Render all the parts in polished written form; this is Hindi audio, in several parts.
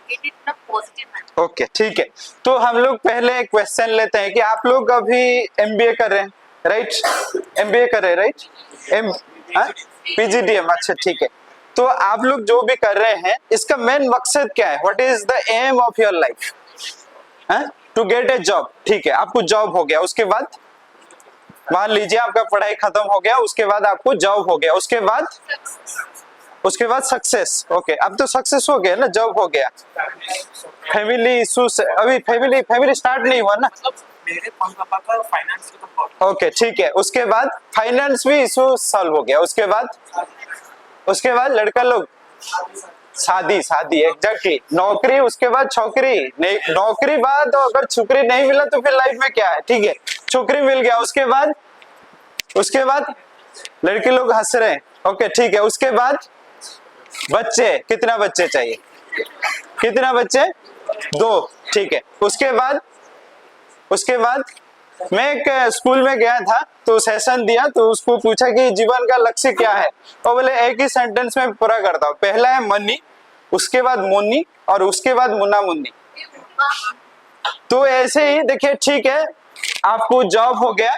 get it in a positive manner. Okay ठीक है, तो हम लोग पहले क्वेश्चन लेते हैं कि आप लोग अभी एमबीए कर रहे हैं, राइट? एमबीए कर रहे हैं, राइट? पीजीडीएम, अच्छा ठीक है। तो आप लोग जो भी कर रहे हैं इसका मेन मकसद क्या है? What is the aim of your life? To get a job, ठीक है, आपको जॉब हो गया, उसके बाद मान लीजिए आपका पढ़ाई खत्म हो गया, उसके बाद आपको जॉब हो गया, उसके बाद सक्सेस, ओके, अब तो सक्सेस हो गया ना, जॉब हो गया, फैमिली इश्यूज अभी फैमिली स्टार्ट नहीं हुआ ना, मेरे पापा का फाइनेंस का प्रॉब्लम, ओके ठीक है, उसके बाद फाइनेंस भी इशू सॉल्व हो गया, उसके बाद लड़का लोग शादी एग्जैक्टली, नौकरी, उसके बाद छोकरी, नौकरी बाद अगर छोकरी नहीं मिला तो फिर लाइफ में क्या है, ठीक है, छोकरी मिल गया, उसके बाद लड़के लोग हंस रहे हैं, ओके ठीक है, उसके बाद बच्चे, कितना बच्चे चाहिए? कितना बच्चे? 2, ठीक है, उसके बाद मैं एक स्कूल में गया था तो सेशन दिया, तो उसको पूछा कि जीवन का लक्ष्य क्या है, और बोले एक ही सेंटेंस में पूरा करता हूँ, पहला है मनी, उसके बाद मुन्नी, और उसके बाद मुन्ना मुन्नी। तो ऐसे ही देखिए, ठीक है, आपको जॉब हो गया,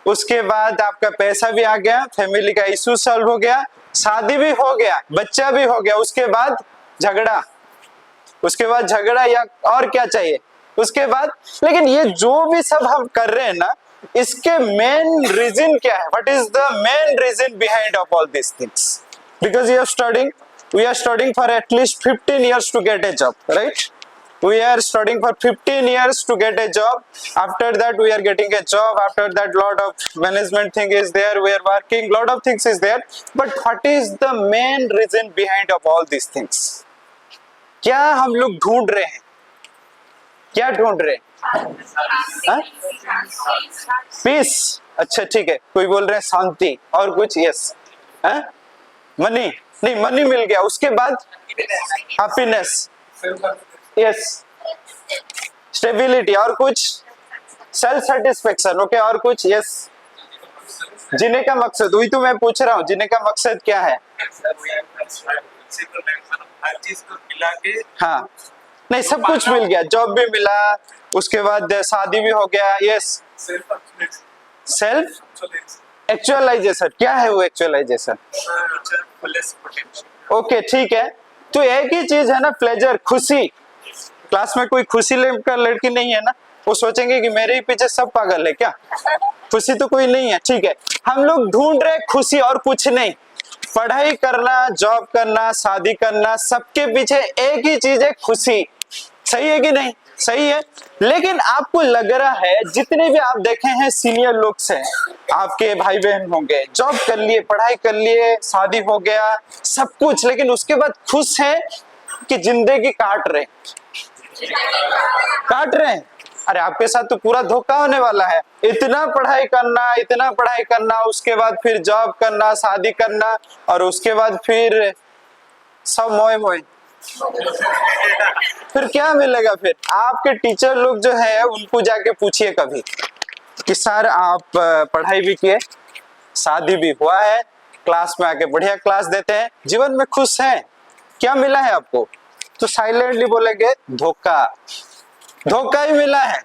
उसके बाद आपका पैसा भी आ गया, फैमिली का इश्यू सॉल्व हो गया, शादी भी हो गया, बच्चा भी हो गया, उसके बाद झगड़ा या और क्या चाहिए उसके बाद। लेकिन ये जो भी सब हम कर रहे हैं ना, इसके मेन रीजन क्या है? What is the main reason behind of all this things? Because we are studying for at least 15 years to get a job, right? We are studying for 15 years to get a job. After that we are getting a job, after that lot of management thing is there, we are working, lot of things is there, but what is the main reason behind of all these things? क्या हम लोग ढूंढ रहे हैं? क्या ढूंढ रहे हैं? पीस, अच्छा ठीक है, कोई बोल रहे हैं शांति, और कुछ? यस, मनी, नहीं मनी मिल गया, उसके बाद हैप्पीनेस, यस, स्टेबिलिटी, और कुछ? सेल्फ सेटिस्फेक्शन, ओके, और कुछ? यस, जीने का मकसद, वही तो मैं पूछ रहा हूँ, जीने का मकसद क्या है? हर चीज को मिला के, हाँ, नहीं सब कुछ मिल गया, जॉब भी मिला, उसके बाद शादी भी हो गया, यस, सेल्फ एक्चुअलाइजेशन, क्या है वो एक्चुअलाइजेशन? ओके ठीक है, तो एक ही चीज है ना, प्लेजर, खुशी। क्लास में कोई खुशी लेकर लड़की नहीं है ना, वो सोचेंगे कि मेरे ही पीछे सब पागल है क्या, खुशी तो कोई नहीं है, ठीक है, हम लोग ढूंढ रहे खुशी और कुछ नहीं। पढ़ाई करना, जॉब करना, शादी करना, सबके पीछे एक ही चीज है, खुशी, सही है कि नहीं? सही है। लेकिन आपको लग रहा है, जितने भी आप देखे हैं सीनियर लोग से, आपके भाई बहन होंगे, जॉब कर लिए, पढ़ाई कर लिए, शादी हो गया, सब कुछ, लेकिन उसके बाद खुश है कि जिंदगी काट रहे हैं। अरे आपके साथ तो पूरा धोखा होने वाला है। इतना पढ़ाई करना, उसके बाद फिर जॉब करना, शादी करना, और उसके बाद फिर सब मोए फिर क्या मिलेगा? फिर आपके टीचर लोग जो है उनको जाके पूछिए कभी कि सर आप पढ़ाई भी किए, शादी भी हुआ है, क्लास में आके बढ़िया क्लास देते हैं, जीवन में खुश हैं, क्या मिला है आपको? तो साइलेंटली बोलेंगे धोखा ही मिला है।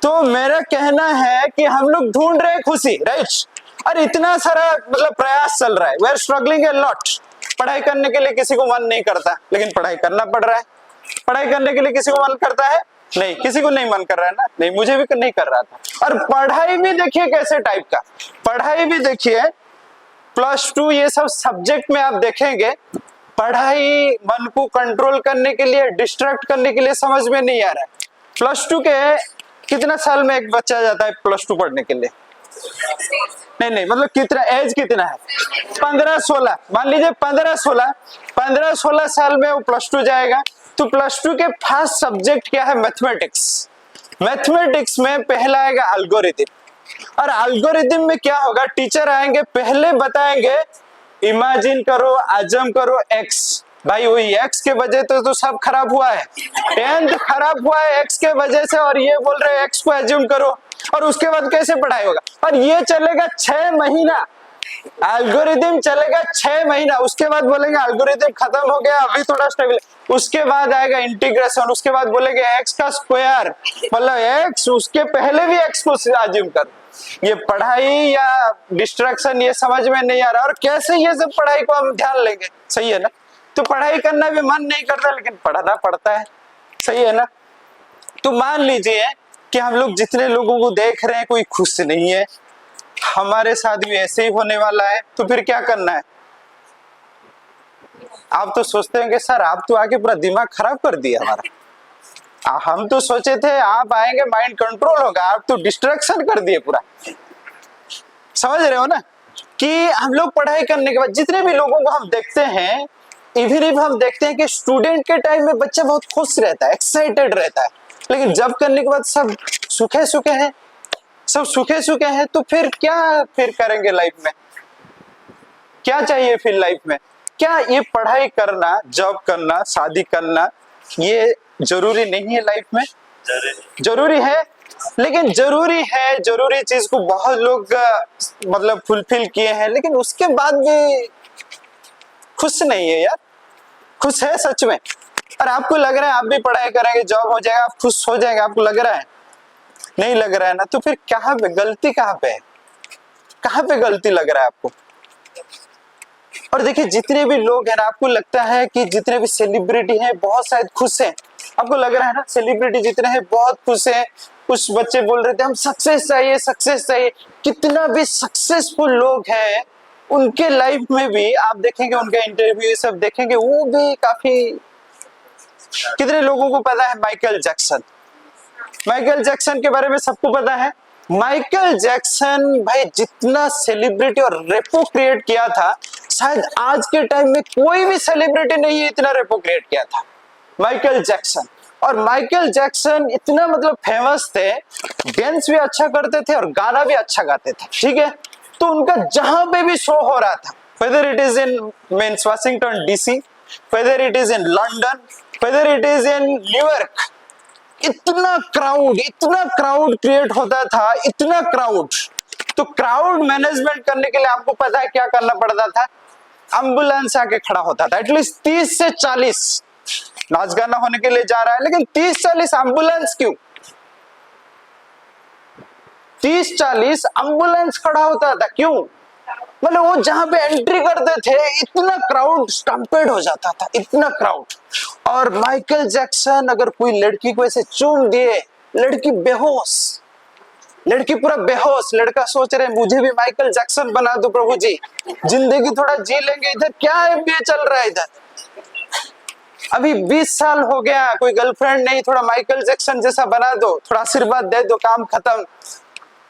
तो मेरा कहना है कि हम लोग ढूंढ रहे हैं खुशी, राइट? और इतना सारा मतलब प्रयास चल रहा है, we are struggling a lot. पढ़ाई करने के लिए किसी को मन नहीं करता, लेकिन पढ़ाई करना पड़ रहा है। पढ़ाई करने के लिए किसी को मन करता है? नहीं, किसी को नहीं मन कर रहा है ना, नहीं, मुझे भी नहीं कर रहा था। और पढ़ाई भी देखिए कैसे टाइप का, पढ़ाई भी देखिए +2 ये सब सब्जेक्ट में आप देखेंगे, पढ़ाई मन को कंट्रोल करने के लिए, डिस्ट्रैक्ट करने के लिए समझ में नहीं आ रहा है। +2 के कितना साल में एक बच्चा जाता है +2 पढ़ने के लिए? नहीं, मतलब कितना एज कितना है? 15-16, मान लीजिए 15-16 साल में वो +2 जाएगा। तो +2 के फर्स्ट सब्जेक्ट क्या है? मैथमेटिक्स। मैथमेटिक्स में पहला आएगा एल्गोरिथम। और एल्गोरिथम में क्या होगा? टीचर आएंगे, पहले बताएंगे इमेजिन करो, अजम करो एक्स। भाई वही एक्स के वजह तो सब खराब हुआ है, 10th खराब हुआ है एक्स के वजह से, और ये बोल रहे एक्स को एज्यूम करो। और उसके बाद कैसे पढ़ाई होगा? और ये चलेगा 6 महीना, एल्गोरिदम चलेगा 6 महीना, उसके बाद बोलेंगे एल्गोरिदम खत्म हो गया, अभी थोड़ा स्टेबल, उसके बाद आएगा इंटीग्रेशन, उसके बाद बोलेंगे एक्स का स्क्वायर मतलब एक्स, उसके पहले भी एक्स को अज्यूम कर। ये पढ़ाई या डिस्ट्रैक्शन ये समझ में नहीं आ रहा, और कैसे ये सब पढ़ाई को हम ध्यान लेंगे, सही है ना। तो पढ़ाई करना भी मन नहीं करता लेकिन पढ़ना पड़ता है, सही है ना। तो मान लीजिए कि हम लोग जितने लोगों को देख रहे हैं कोई खुश नहीं है, हमारे साथ भी ऐसे ही होने वाला है, तो फिर क्या करना है। आप तो सोचते हैं कि सर आप तो आके पूरा दिमाग खराब कर दिया हमारा, हम तो सोचे थे आप आएंगे माइंड कंट्रोल होगा, आप तो डिस्ट्रैक्शन कर दिए पूरा। समझ रहे हो ना कि हम लोग पढ़ाई करने के बाद जितने भी लोगों को हम देखते हैं, इवन इफ हम देखते हैं कि स्टूडेंट के टाइम में बच्चा बहुत खुश रहता है, एक्साइटेड रहता है, लेकिन जब करने के बाद सब सूखे सूखे हैं, सब सूखे सूखे हैं, तो फिर क्या फिर करेंगे लाइफ में, क्या चाहिए फिर लाइफ में। क्या ये पढ़ाई करना, जॉब करना, शादी करना ये जरूरी नहीं है लाइफ में? जरूरी है, लेकिन जरूरी है, जरूरी चीज को बहुत लोग मतलब फुलफिल किए हैं, लेकिन उसके बाद भी खुश नहीं है यार। खुश है सच में? और आपको लग रहा है आप भी पढ़ाई करेंगे, जॉब हो जाएगा, आप खुश हो जाएंगे, आपको लग रहा है? नहीं लग रहा है ना, तो फिर कहाँ पे गलती, कहाँ पे है, कहाँ पे गलती लग रहा है आपको। और देखिए जितने भी लोग हैं ना, आपको लगता है कि जितने भी सेलिब्रिटी हैं बहुत शायद खुश हैं, आपको लग रहा है ना सेलिब्रिटी जितने हैं बहुत खुश हैं। कुछ बच्चे बोल रहे थे हम सक्सेस चाहिए, सक्सेस चाहिए। कितना भी सक्सेसफुल लोग हैं उनके लाइफ में भी आप देखेंगे, उनका इंटरव्यू सब देखेंगे, वो भी काफी, कितने लोगों को पता है माइकल जैक्सन, माइकल जैक्सन के बारे में सबको पता है। माइकल जैक्सन भाई जितना सेलिब्रिटी और रेपो क्रिएट किया था, शायद आज के टाइम में कोई भी सेलिब्रिटी नहीं है इतना रेपो क्रिएट किया था माइकल जैक्सन। और माइकल जैक्सन इतना मतलब फेमस थे, डांस भी अच्छा करते थे और गाना भी अच्छा गाते थे, ठीक है। तो उनका जहां पे भी शो हो रहा था, whether it is in means Washington DC, whether it is in London, whether it is in New York, इतना क्राउड क्रिएट होता था, इतना क्राउड। तो क्राउड मैनेजमेंट करने के लिए आपको पता है क्या करना पड़ता था, एम्बुलेंस आके खड़ा होता था, एटलीस्ट 30 से 40, नाच गाना होने के लिए जा रहा है लेकिन 30-40 एम्बुलेंस क्यों, 30-40 एम्बुलेंस खड़ा होता था क्यों, मतलब वो जहां पे एंट्री करते थे इतना क्राउड स्टम्पेड हो जाता था, इतना क्राउड। और माइकल जैक्सन अगर कोई लड़की को ऐसे चूम दिए, लड़की बेहोश, लड़की पूरा बेहोश, लड़का सोच रहे मुझे भी माइकल जैक्सन बना दो प्रभु जी, जिंदगी थोड़ा जी लेंगे। इधर क्या एमबीए चल रहा है, इधर अभी 20 साल हो गया, कोई गर्लफ्रेंड नहीं, थोड़ा माइकल जैक्सन जैसा बना दो, थोड़ा आशीर्वाद दे दो, काम खत्म,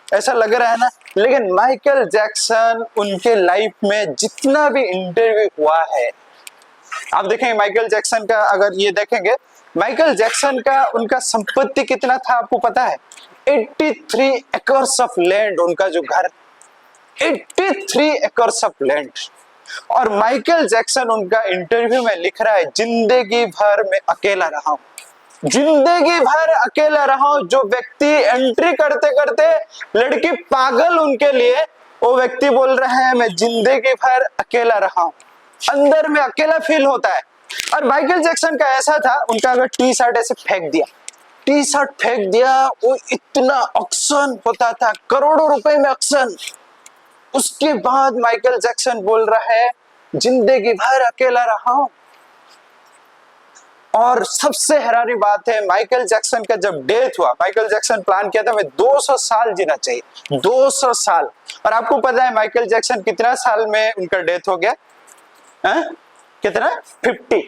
ऐसा लग रहा है ना। लेकिन माइकल जैक्सन, उनके लाइफ में जितना भी इंटरव्यू हुआ है, आप देखेंगे माइकल जैक्सन का, अगर ये देखेंगे माइकल जैक्सन का, उनका संपत्ति कितना था आपको पता है? 83 एकर्स ऑफ लैंड, उनका जो घर, 83 एकर्स ऑफ लैंड। और माइकल जैक्सन उनका इंटरव्यू में लिख रहा है जिंदगी भर मैं अकेला रहा हूं, जिंदगी भर अकेला रहा हूं। जो व्यक्ति एंट्री करते करते लड़की पागल उनके लिए, वो व्यक्ति बोल रहा है मैं जिंदगी भर अकेला रहा हूं, अंदर में अकेला फील होता है। और माइकल जैक्सन का ऐसा था, उनका अगर टी शर्ट ऐसे फेंक दिया, टी शर्ट फेंक दिया, वो इतना ऑक्शन होता था, करोड़ों रुपए में ऑक्शन। उसके बाद माइकल जैक्सन बोल रहा है जिंदगी भर अकेला रहा हूं। और सबसे हैरानी बात है, माइकल जैक्सन का जब डेथ हुआ, माइकल जैक्सन प्लान किया था मैं 200 साल जीना चाहिए, 200 साल। और आपको पता है माइकल जैक्सन कितना साल में उनका डेथ हो गया? कितना? 50,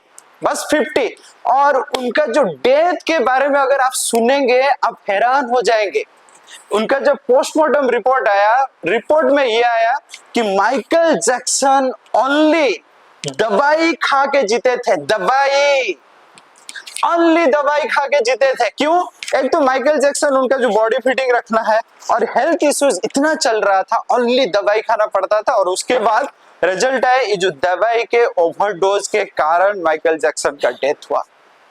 बस 50। और उनका जो डेथ के बारे में अगर आप सुनेंगे आप हैरान हो जाएंगे। उनका जब पोस्टमार्टम रिपोर्ट आया, रिपोर्ट में ये आया कि माइकल जैक्सन ओनली दवाई खा के जीते थे, दवाई, ओनली दवाई खा के जीते थे। क्यों? एक तो माइकल जैक्सन, उनका जो बॉडी फिटिंग रखना है और हेल्थ इश्यूज इतना चल रहा था, ओनली दवाई खाना पड़ता था। और उसके बाद रिजल्ट आया, ये जो दवाई के ओवरडोज के कारण माइकल जैक्सन का डेथ हुआ।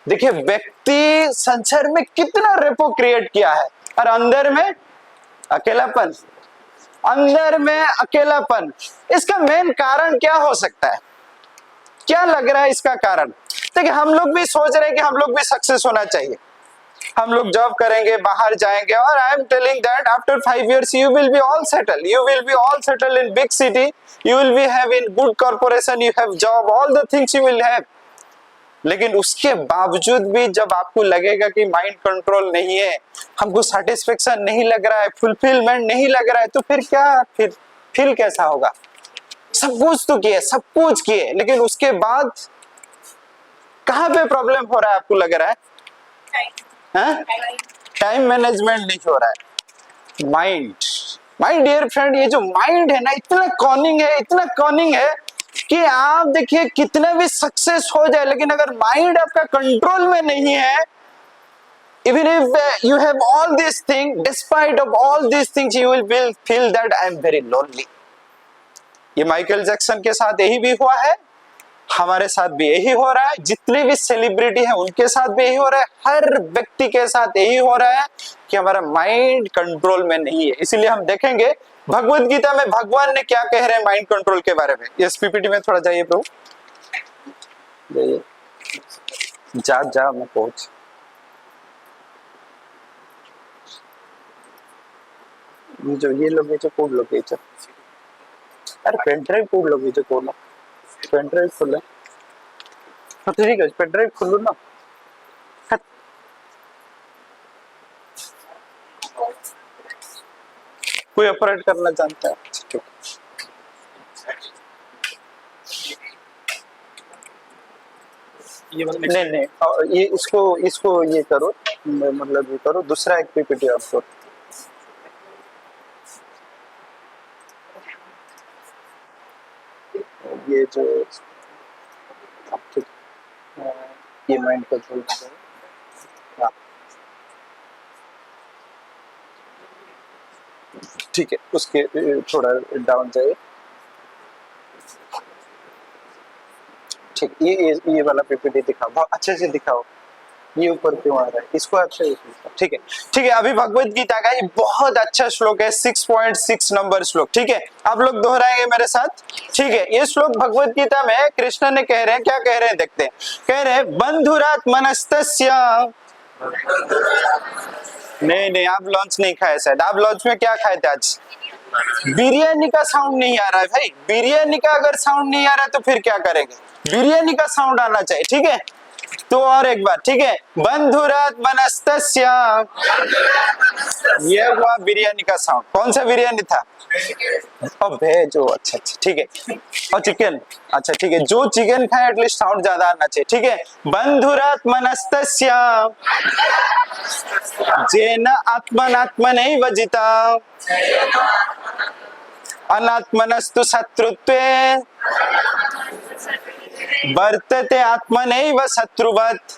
देखिए व्यक्ति संसार में कितना रेपो क्रिएट किया है और अंदर में अकेलापन। अंदर में अकेलापन, इसका मेन कारण क्या हो सकता है? क्या लग रहा है इसका कारण? देखिए हम लोग भी सोच रहे हैं कि हम लोग भी सक्सेस होना चाहिए, हम लोग जॉब करेंगे, बाहर जाएंगे, और I am telling that after 5 years you will be all settled, you will be all settled in big city, you will be having good corporation, you have job, all the things you will have. लेकिन उसके बावजूद भी जब आपको लगेगा कि माइंड कंट्रोल नहीं है, हमको सेटिस्फेक्शन नहीं लग रहा है, फुलफिलमेंट नहीं लग रहा है, तो फिर क्या, फिर कैसा होगा? सब कुछ तो किए, सब कुछ किए, लेकिन उसके बाद कहाँ पे प्रॉब्लम हो रहा है आपको लग रहा है? टाइम मैनेजमेंट नहीं हो रहा है। माइंड, माय डियर फ्रेंड, ये जो माइंड है ना, इतना कॉनिंग है, इतना कॉनिंग है कि आप देखिए कितना भी सक्सेस हो जाए, लेकिन अगर माइंड आपका कंट्रोल में नहीं है, even if you have all these things, despite of all these things, you will feel that I am very lonely. ये माइकल जैक्सन के साथ यही भी हुआ है, हमारे साथ भी यही हो रहा है, जितने भी सेलिब्रिटी हैं उनके साथ भी यही हो रहा है, हर व्यक्ति के साथ यही हो रहा है कि हमारा माइंड कंट्रोल में नहीं है। इसीलिए हम देखेंगे भगवत गीता में भगवान ने क्या कह रहे हैं माइंड कंट्रोल के बारे में। इस पीपीटी में थोड़ा जाइए प्रभु, जाइए, जा मैं पहुंच। जो ये लोग जो कोड लोग, अरे पेन ड्राइव कोड लोग जो कोड पेन ड्राइव खोले, हाँ ठीक है, पेन ड्राइव खोलो ना। कोई ऑपरेट करना जानता है? ये नहीं, ये इसको ये करो, मतलब ये करो, दूसरा एक पीपीटी आपको, ये जो ये माइंड कंट्रोल, हाँ ठीक है, उसके थोड़ा डाउन जाइए, ठीक, ये वाला पीपीटी दिखाओ, बहुत अच्छे से दिखाओ, ये ऊपर क्यों आ रहा है, इसको अच्छे से, ठीक है ठीक है। अभी भगवत गीता का ये बहुत अच्छा श्लोक है, 6.6 नंबर श्लोक, ठीक है, आप लोग दोहराएंगे मेरे साथ, ठीक है। ये श्लोक भगवत गीता में कृष्ण ने कह रहे हैं, क्या कह रहे हैं देखते हैं, कह रहे हैं बंधुरात्मनस्तस्य, नहीं आप लॉन्च नहीं खाए शायद, आप लॉन्च में क्या खाए थे आज? बिरयानी का साउंड नहीं आ रहा है भाई, बिरयानी का अगर साउंड नहीं आ रहा है तो फिर क्या करेंगे? बिरयानी का साउंड आना चाहिए, ठीक है। तो और एक बार, ठीक है, बंधुरात्मनस्तस्य, ये हुआ बिरयानी का साउंड। कौन सा बिरयानी था? और वेज, अच्छा ठीक है, और चिकन, अच्छा ठीक है, जो चिकन खाए एटलीस्ट साउंड ज्यादा आना चाहिए, ठीक है। बंधुरात्मनस्तस्य जेन आत्मनात्मनैव जिता अनात्मनस्तु शत्रुत्वे वर्तते आत्मनैव शत्रुवत्।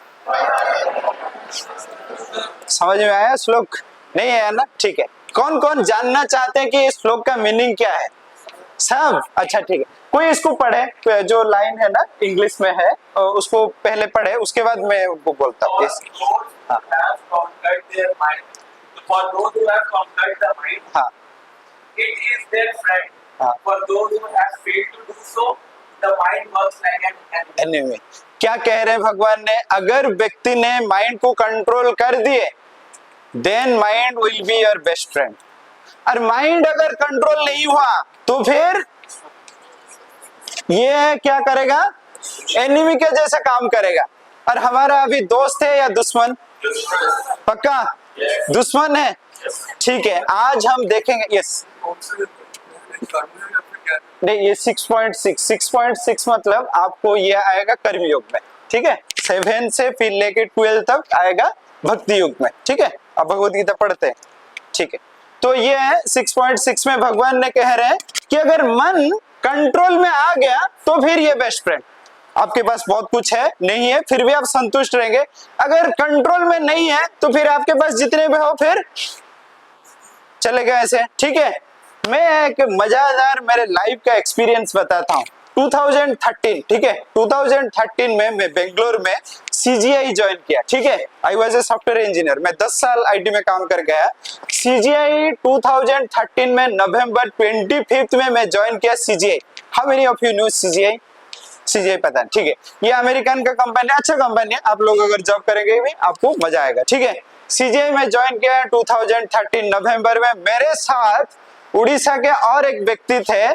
समझ में आया श्लोक? नहीं आया ना? ठीक है, कौन कौन जानना चाहते हैं कि इस श्लोक का मीनिंग क्या है? सब, अच्छा ठीक है, कोई इसको पढ़े, जो लाइन है ना इंग्लिश में है उसको पहले पढ़े, उसके बाद मैं वो बोलता हूँ। हाँ, it is their friend. For those who have failed to do so, the mind works like an enemy. Anyway, क्या कह रहे हैं भगवान ने? अगर व्यक्ति ने माइंड को कंट्रोल कर दिए, then mind will be your best friend. और माइंड अगर कंट्रोल नहीं हुआ तो फिर ये क्या करेगा? एनिमी के जैसा काम करेगा। और हमारा अभी दोस्त है या दुश्मन? पक्का दुश्मन है, ठीक है। आज हम देखेंगे, यस नहीं, ये 6.6 मतलब आपको ये आएगा कर्मयोग में, ठीक है। 7 से फिर लेके 12 तक आएगा भक्ति युग में, ठीक है। अब भगवत गीता पढ़ते हैं, ठीक है। तो ये है 6.6 में भगवान ने कह रहे हैं कि अगर मन कंट्रोल में आ गया तो फिर ये बेस्ट फ्रेंड। आपके पास बहुत कुछ है, नहीं है, फिर भी आप संतुष्ट रहेंगे। अगर कंट्रोल में नहीं है तो फिर आपके पास जितने भी हो फिर चलेगा ऐसे, ठीक है। मैं एक मजेदार मेरे लाइफ का एक्सपीरियंस बताता हूँ। 2013, ठीक है, 2013 में मैं बेंगलोर में CGI ज्वाइन किया, ठीक है। I was a software engineer, मैं 10 साल IT में काम कर गया। CGI 2013 में नवंबर 25 में मैं ज्वाइन किया CGI। How many of you new CGI? CGI पता है, ठीक है, ये अमेरिकन का कंपनी है, अच्छा कंपनी है, आप लोग अगर जॉब करेंगे भी आपको मजा आएगा, ठीक है। CGI में ज्वाइन किया 2013 नवंबर में। मेरे साथ उड़ीसा के और एक व्यक्ति थे,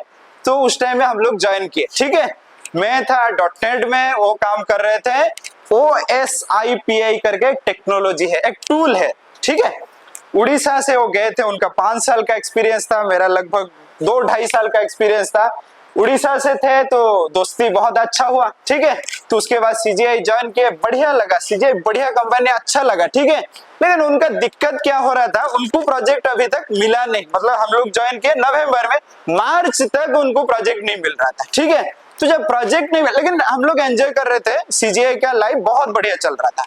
तो उस टाइम में हम लोग ज्वाइन किए, ठीक है। मैं था .NET में, वो काम कर रहे थे OSIPI करके टेक्नोलॉजी है, एक टूल है, ठीक है। उड़ीसा से वो गए थे, उनका 5 साल का एक्सपीरियंस था, मेरा लगभग 2-2.5 साल का एक्सपीरियंस था। उड़ीसा से थे तो दोस्ती बहुत अच्छा हुआ, ठीक है। तो उसके बाद CGI ज्वाइन किए, बढ़िया लगा, CGI बढ़िया कंपनी, अच्छा लगा, ठीक है। लेकिन उनका दिक्कत क्या हो रहा था, उनको प्रोजेक्ट अभी तक मिला नहीं, मतलब हम लोग ज्वाइन किए नवंबर में, मार्च तक उनको प्रोजेक्ट नहीं मिल रहा था, ठीक है। तो जब प्रोजेक्ट नहीं मिला, लेकिन हम लोग एंजॉय कर रहे थे, CGI का लाइफ बहुत बढ़िया चल रहा था।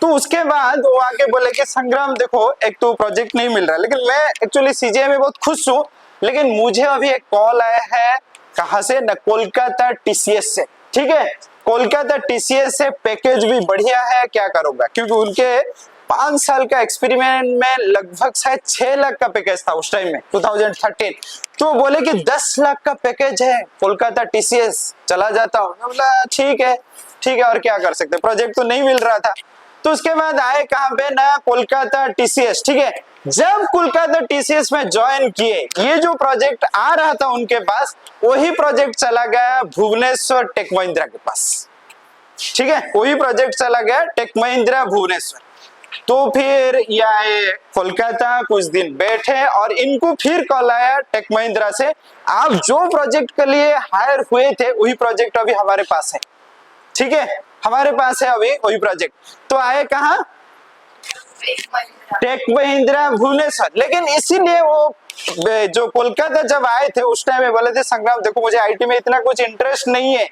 तो उसके बाद वो आके बोले कि संग्राम देखो, एक तो प्रोजेक्ट नहीं मिल रहा, लेकिन मैं एक्चुअली CGI में बहुत खुश हूँ, लेकिन मुझे अभी एक कॉल आया है, कहां से ना, कोलकाता TCS से, ठीक है। कोलकाता TCS से पैकेज भी बढ़िया है, क्या करूंगा, क्योंकि उनके 5 साल का एक्सपेरिमेंट में लगभग शायद 6 लाख का पैकेज था उस टाइम में 2013। तो बोले कि 10 लाख का पैकेज है कोलकाता TCS, चला जाता हूँ। बोला ठीक है, ठीक है, और क्या कर सकते, प्रोजेक्ट तो नहीं मिल रहा था। तो उसके बाद आए कहां पे ना, कोलकाता TCS, ठीक है। जब कोलकाता TCS में ज्वाइन किए, ये जो प्रोजेक्ट आ रहा था उनके पास, वही प्रोजेक्ट चला गया भुवनेश्वर टेक महिंद्रा के पास, ठीक है। वही प्रोजेक्ट चला गया टेक महिंद्रा भुवनेश्वर। तो फिर ये आए कोलकाता, कुछ दिन बैठे और इनको फिर कॉल आया टेक महिंद्रा से, आप जो प्रोजेक्ट के लिए हायर हुए थे वही प्रोजेक्ट अभी हमारे पास है, ठीक है, हमारे पास है अभी वही प्रोजेक्ट। तो आए कहाँ, टेक महिंद्रा भुवनेश्वर। लेकिन इसीलिए वो जो कोलकाता जब आए थे उस टाइम में बोले थे, संग्राम देखो मुझे IT में इतना कुछ इंटरेस्ट नहीं है,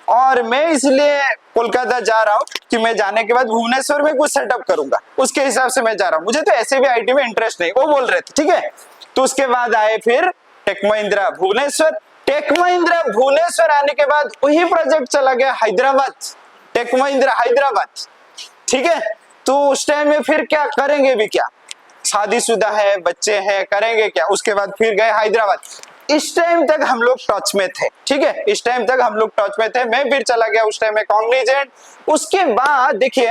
और मैं इसलिए कोलकाता जा रहा हूँ कि मैं जाने के बाद भुवनेश्वर में कुछ सेटअप करूंगा, उसके हिसाब से मैं जा रहा हूँ, मुझे तो ऐसे भी IT में इंटरेस्ट नहीं, वो बोल रहे थे, ठीक है। तो उसके बाद आए फिर टेक महिंद्रा भुवनेश्वर। टेक महिंद्रा भुवनेश्वर आने के बाद वही प्रोजेक्ट चला गया हैदराबाद, टेक महिंद्रा हैदराबाद, ठीक है। तो उस टाइम में फिर क्या करेंगे भी, क्या शादीशुदा है, बच्चे हैं, करेंगे क्या। उसके बाद फिर गए हैदराबाद। इस टाइम तक हम लोग टच में थे, ठीक है, इस टाइम तक हम लोग टच में थे। मैं फिर चला गया उस टाइम में कॉग्निजेंट। उसके बाद देखिए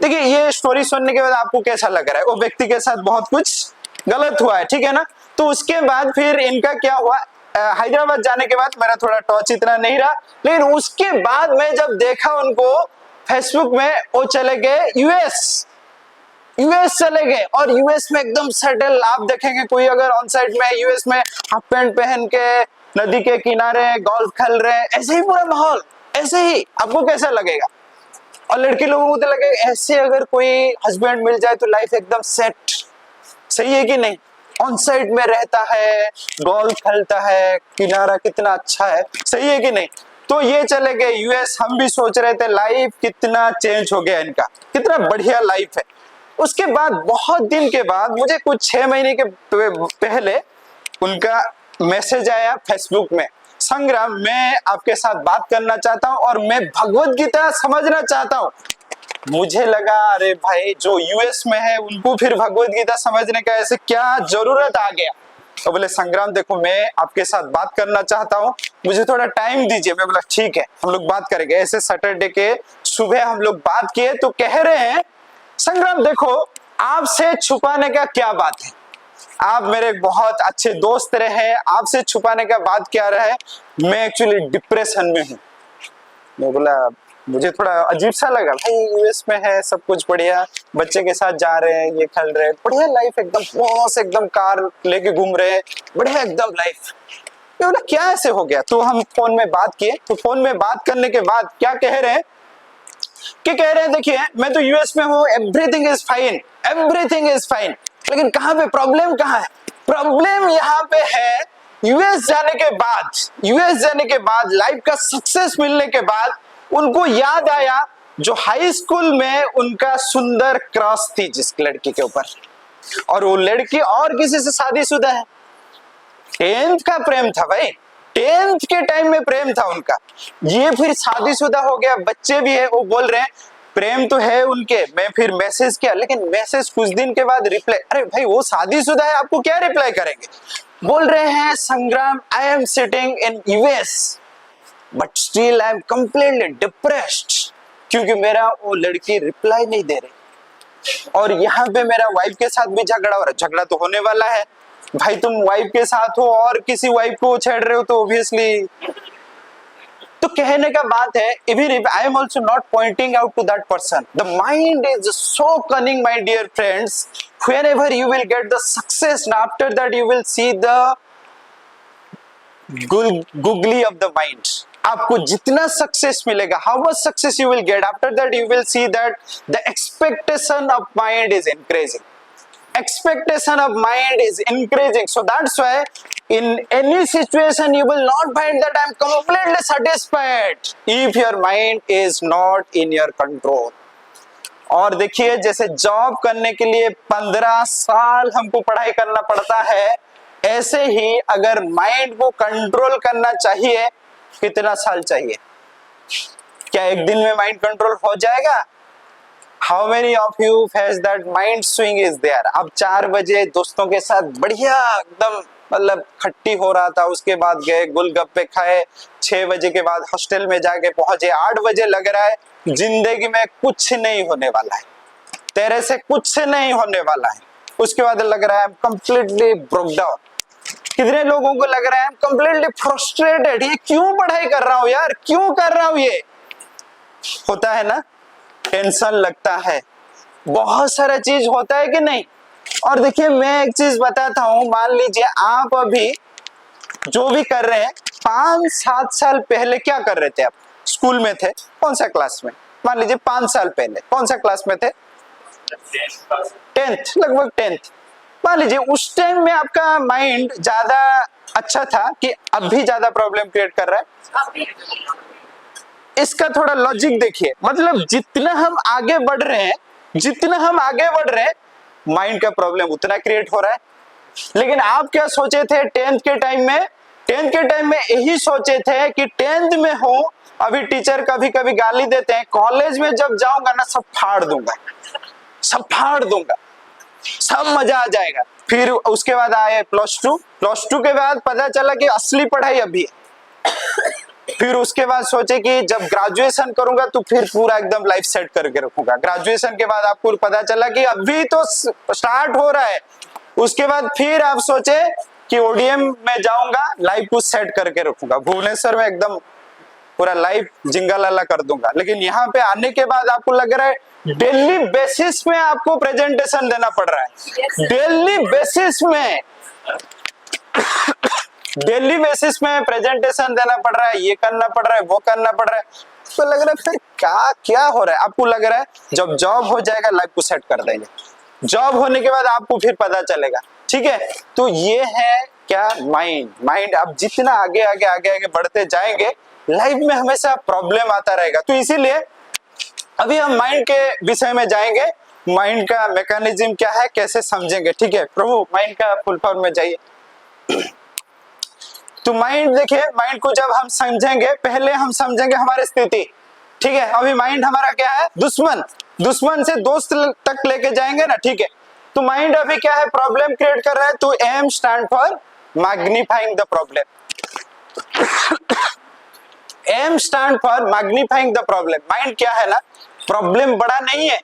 ये स्टोरी सुनने के बाद आपको कैसा लग रहा है, वो व्यक्ति के साथ बहुत कुछ गलत हुआ है, ठीक है ना। तो उसके बाद फिर इनका क्या हुआ, हैदराबाद जाने के बाद मेरा थोड़ा टच इतना नहीं रहा, लेकिन उसके बाद मैं जब देखा उनको फेसबुक में, वो चले गए यूएस चले गए, और यूएस में एकदम सेटल। आप देखेंगे कोई अगर ऑन साइड में यूएस में हाफ पैंट पहन के नदी के किनारे गोल्फ खेल रहे, ऐसे ही पूरा माहौल, ऐसे ही आपको कैसा लगेगा। और लड़के लोगों को तो लगेगा ऐसे अगर कोई हस्बैंड मिल जाए तो लाइफ एकदम सेट, सही है कि नहीं। ऑन साइड में रहता है, गोल्फ खेलता है, किनारा कितना अच्छा है, सही है कि नहीं। तो ये चले गए यूएस। हम भी सोच रहे थे लाइफ कितना चेंज हो गया इनका, कितना बढ़िया लाइफ है। उसके बाद बहुत दिन के बाद मुझे कुछ 6 महीने के पहले उनका मैसेज आया फेसबुक में, संग्राम मैं आपके साथ बात करना चाहता हूं और मैं भगवत गीता समझना चाहता हूं। मुझे लगा अरे भाई जो यूएस में है उनको फिर भगवत गीता समझने का ऐसे क्या जरूरत आ गया। तो बोले संग्राम देखो मैं आपके साथ बात करना चाहता हूँ, मुझे थोड़ा टाइम दीजिए। मैं बोला ठीक है हम लोग बात करेंगे। ऐसे सैटरडे के सुबह हम लोग बात किए तो कह रहे हैं संग्राम देखो आपसे छुपाने का क्या बात है, आप मेरे बहुत अच्छे दोस्त रहे, आपसे छुपाने का बात क्या रहे, मैं एक्चुअली डिप्रेशन में हूँ। मैं बोला मुझे थोड़ा अजीब सा लगा, भाई यूएस में है सब कुछ बढ़िया, बच्चे के साथ जा रहे हैं, ये खेल रहे हैं, बढ़िया लाइफ एकदम बॉस, एकदम कार लेके घूम रहे हैं, बढ़िया एकदम लाइफ। मैं बोला क्या ऐसे हो गया। तो हम फोन में बात किए, तो फोन में बात करने के बाद क्या कह रहे हैं कि कह रहे हैं देखिए मैं तो यूएस में हूँ, everything is fine, everything is fine, लेकिन कहाँ पे प्रॉब्लम कहाँ है, प्रॉब्लम यहाँ पे है यूएस जाने के बाद लाइफ का सक्सेस मिलने के बाद उनको याद आया जो हाई स्कूल में उनका सुंदर क्रश थी जिस लड़की के ऊपर, और वो लड़की और किसी से शादीशुदा है। 10th का प्रेम था भाई, 10th के टाइम में प्रेम था उनका, ये फिर शादीशुदा हो गया, बच्चे भी है, वो बोल रहे हैं प्रेम तो है उनके, मैं फिर मैसेज किया, लेकिन मैसेज कुछ दिन के बाद रिप्लाई, अरे भाई वो शादीशुदा है, आपको क्या रिप्लाई करेंगे। बोल रहे हैं संग्राम, I am sitting in US but still I am completely depressed, क्योंकि मेरा वो लड़की रिप्लाई नहीं दे रही। और यहाँ पे मेरा वाइफ के साथ भी झगड़ा हो रहा है, झगड़ा तो होने वाला है भाई, तुम वाइफ के साथ हो और किसी वाइफ को छेड़ रहे हो तो ऑब्वियसली। तो कहने का बात है, even if I am also not pointing out to that person, the mind is so cunning, my dear friends. Whenever you will get the success, and after that you will see the googly of the mind. आपको जितना सक्सेस मिलेगा, how much success you will get, after that you will see that the expectation of mind is increasing. Expectation of mind is increasing, so that's why in any situation you will not find that I am completely satisfied if your mind is not in your control. और देखिए, जैसे जॉब करने के लिए 15 साल हमको पढ़ाई करना पड़ता है, ऐसे ही अगर माइंड को कंट्रोल करना चाहिए, कितना साल चाहिए? क्या एक दिन में माइंड कंट्रोल हो जाएगा? How many of you has that mind swing is there? अब 4 बजे दोस्तों के साथ बढ़िया एकदम मतलब खट्टी हो रहा था, उसके बाद गए गोलगप्पे खाए, 6 बजे के बाद हॉस्टल में जाके पहुंचे, 8 बजे लग रहा है जिंदगी में कुछ नहीं होने वाला है, तेरे से कुछ नहीं होने वाला है। उसके बाद लग रहा है कंप्लीटली ब्रोक डाउन। कितने लोगों को लग रहा है कंप्लीटली फ्रस्ट्रेटेड, ये क्यों पढ़ाई कर रहा हूं यार, क्यों कर रहा हूं? ये होता है ना, टेंशन लगता है, बहुत सारा चीज होता है कि नहीं। और देखिए मैं एक चीज बताता हूं, मान लीजिए आप अभी जो भी कर रहे हैं, 5-7 साल पहले क्या कर रहे थे? आप स्कूल में थे, कौन सा क्लास में? मान लीजिए 5 साल पहले कौन सा क्लास में थे? 10th, लगभग 10th। मान लीजिए उस टाइम में आपका माइंड ज्यादा अच्छा था कि अभी ज्यादा प्रॉब्लम क्रिएट कर रहा है? इसका थोड़ा लॉजिक देखिए, मतलब जितना हम आगे बढ़ रहे हैं, जितना हम आगे बढ़ रहे हैं, माइंड का प्रॉब्लम उतना क्रिएट हो रहा है। लेकिन आप क्या सोचे थे 10th के टाइम में? 10th के टाइम में यही सोचे थे कि 10th में हो, अभी टीचर कभी कभी गाली देते हैं, कॉलेज में जब जाऊंगा ना सब फाड़ दूंगा, सब फाड़ दूंगा, सब मजा आ जाएगा। फिर उसके बाद आए प्लस टू के बाद पता चला कि असली पढ़ाई अभी है। फिर उसके बाद सोचे कि जब ग्रेजुएशन करूंगा तो फिर पूरा एकदम लाइफ सेट करके रखूंगा। ग्रेजुएशन के बाद आपको पता चला कि अभी तो स्टार्ट हो रहा है। उसके बाद फिर आप सोचे कि ओडीएम में जाऊंगा, लाइफ को सेट करके रखूंगा, भुवनेश्वर में एकदम पूरा लाइफ जिंगालाला कर दूंगा। लेकिन यहाँ पे आने के बाद आपको लग रहा है डेली बेसिस में आपको प्रेजेंटेशन देना पड़ रहा है, डेली बेसिस में डेली बेसिस में प्रेजेंटेशन देना पड़ रहा है, ये करना पड़ रहा है, वो करना पड़ रहा है। तो लग रहा है फिर क्या हो रहा है? आपको लग रहा है जब जॉब हो जाएगा लाइफ को सेट कर देंगे, जॉब होने के बाद आपको फिर पता चलेगा, ठीक है। तो ये है क्या? माइंड आप जितना आगे आगे आगे आगे बढ़ते जाएंगे, लाइफ में हमेशा प्रॉब्लम आता रहेगा। तो इसीलिए अभी हम माइंड के विषय में जाएंगे, माइंड का मैकेनिज्म क्या है, कैसे समझेंगे, ठीक है। प्रभु माइंड का फुल फॉर्म में जाइए। तो माइंड देखिए, माइंड को जब हम समझेंगे, पहले हम समझेंगे हमारी स्थिति, ठीक है। अभी माइंड हमारा क्या है? दुश्मन से दोस्त तक लेके जाएंगे ना, ठीक है। तो माइंड अभी क्या है? प्रॉब्लम क्रिएट कर रहा है। तो M stand for magnifying the problem, M stand for magnifying the problem. Mind क्या है ना, प्रॉब्लम बड़ा नहीं है,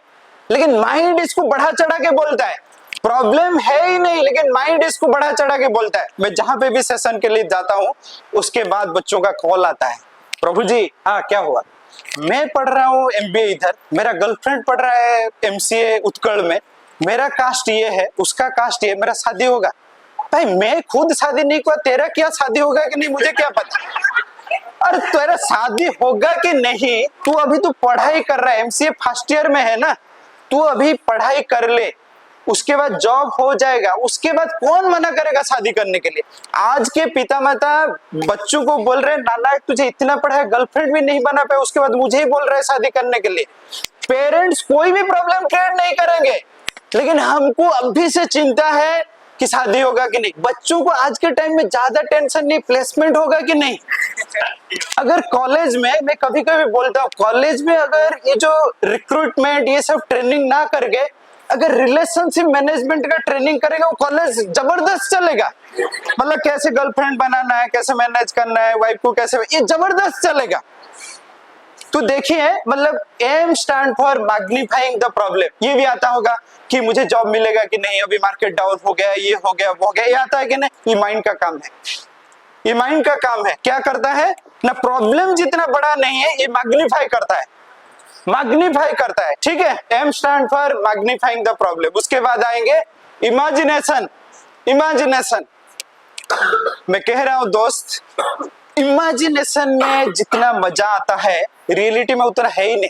लेकिन माइंड इसको बढ़ा चढ़ा के बोलता है। प्रॉब्लम है ही नहीं, लेकिन माइंड इसको बढ़ा चढ़ा के बोलता है। मैं जहां पे भी सेशन के लिए जाता हूं, उसके बाद बच्चों का कॉल आता है, प्रभु जी हाँ क्या हुआ? मैं पढ़ रहा हूँ एमबीए इधर, मेरा गर्लफ्रेंड पढ़ रहा है एमसीए उत्कल में, मेरा कास्ट ये है, उसका कास्ट ये, मेरा शादी होगा। भाई मैं खुद शादी नहीं किया, तेरा क्या शादी होगा कि नहीं मुझे क्या पता। अरे तेरा शादी होगा कि नहीं, तू अभी तो पढ़ाई कर रहा है, एमसीए फर्स्ट ईयर में है ना, तू अभी पढ़ाई कर ले, उसके बाद जॉब हो जाएगा, उसके बाद कौन मना करेगा शादी करने के लिए। आज के पिता माता बच्चों को बोल रहे हैं, नाना तुझे इतना पढ़ा है, गर्लफ्रेंड भी नहीं बना पाए, उसके बाद मुझे ही बोल रहे हैं शादी करने के लिए। पेरेंट्स कोई भी प्रॉब्लम क्रिएट नहीं करेंगे, लेकिन हमको अभी से चिंता है कि शादी होगा कि नहीं। बच्चों को आज के टाइम में ज्यादा टेंशन नहीं, प्लेसमेंट होगा कि नहीं। अगर कॉलेज में, मैं कभी कभी बोलता हूँ, कॉलेज में अगर ये जो रिक्रूटमेंट ये सब ट्रेनिंग ना करके अगर रिलेशनशिप मैनेजमेंट का ट्रेनिंग करेगा, वो कॉलेज जबरदस्त चलेगा। मतलब कैसे गर्लफ्रेंड बनाना है, कैसे मैनेज करना है, वाइफ को कैसे, ये जबरदस्त चलेगा। तो देखिए, मतलब M stand for magnifying the problem. ये भी आता होगा कि मुझे जॉब मिलेगा कि नहीं, अभी मार्केट डाउन हो गया, ये हो गया, वो हो गया, ये आता है कि नहीं। ये माइंड का काम है, ये माइंड का काम है। क्या करता है ना, प्रॉब्लम जितना बड़ा नहीं है, ये मैग्नीफाई करता है, मैग्नीफाई करता है। ठीक है, M stand for magnifying the problem. उसके बाद आएंगे इमेजिनेशन। इमेजिनेशन, मैं कह रहा हूं दोस्त, इमेजिनेशन में जितना मजा आता है रियलिटी में उतना है ही नहीं।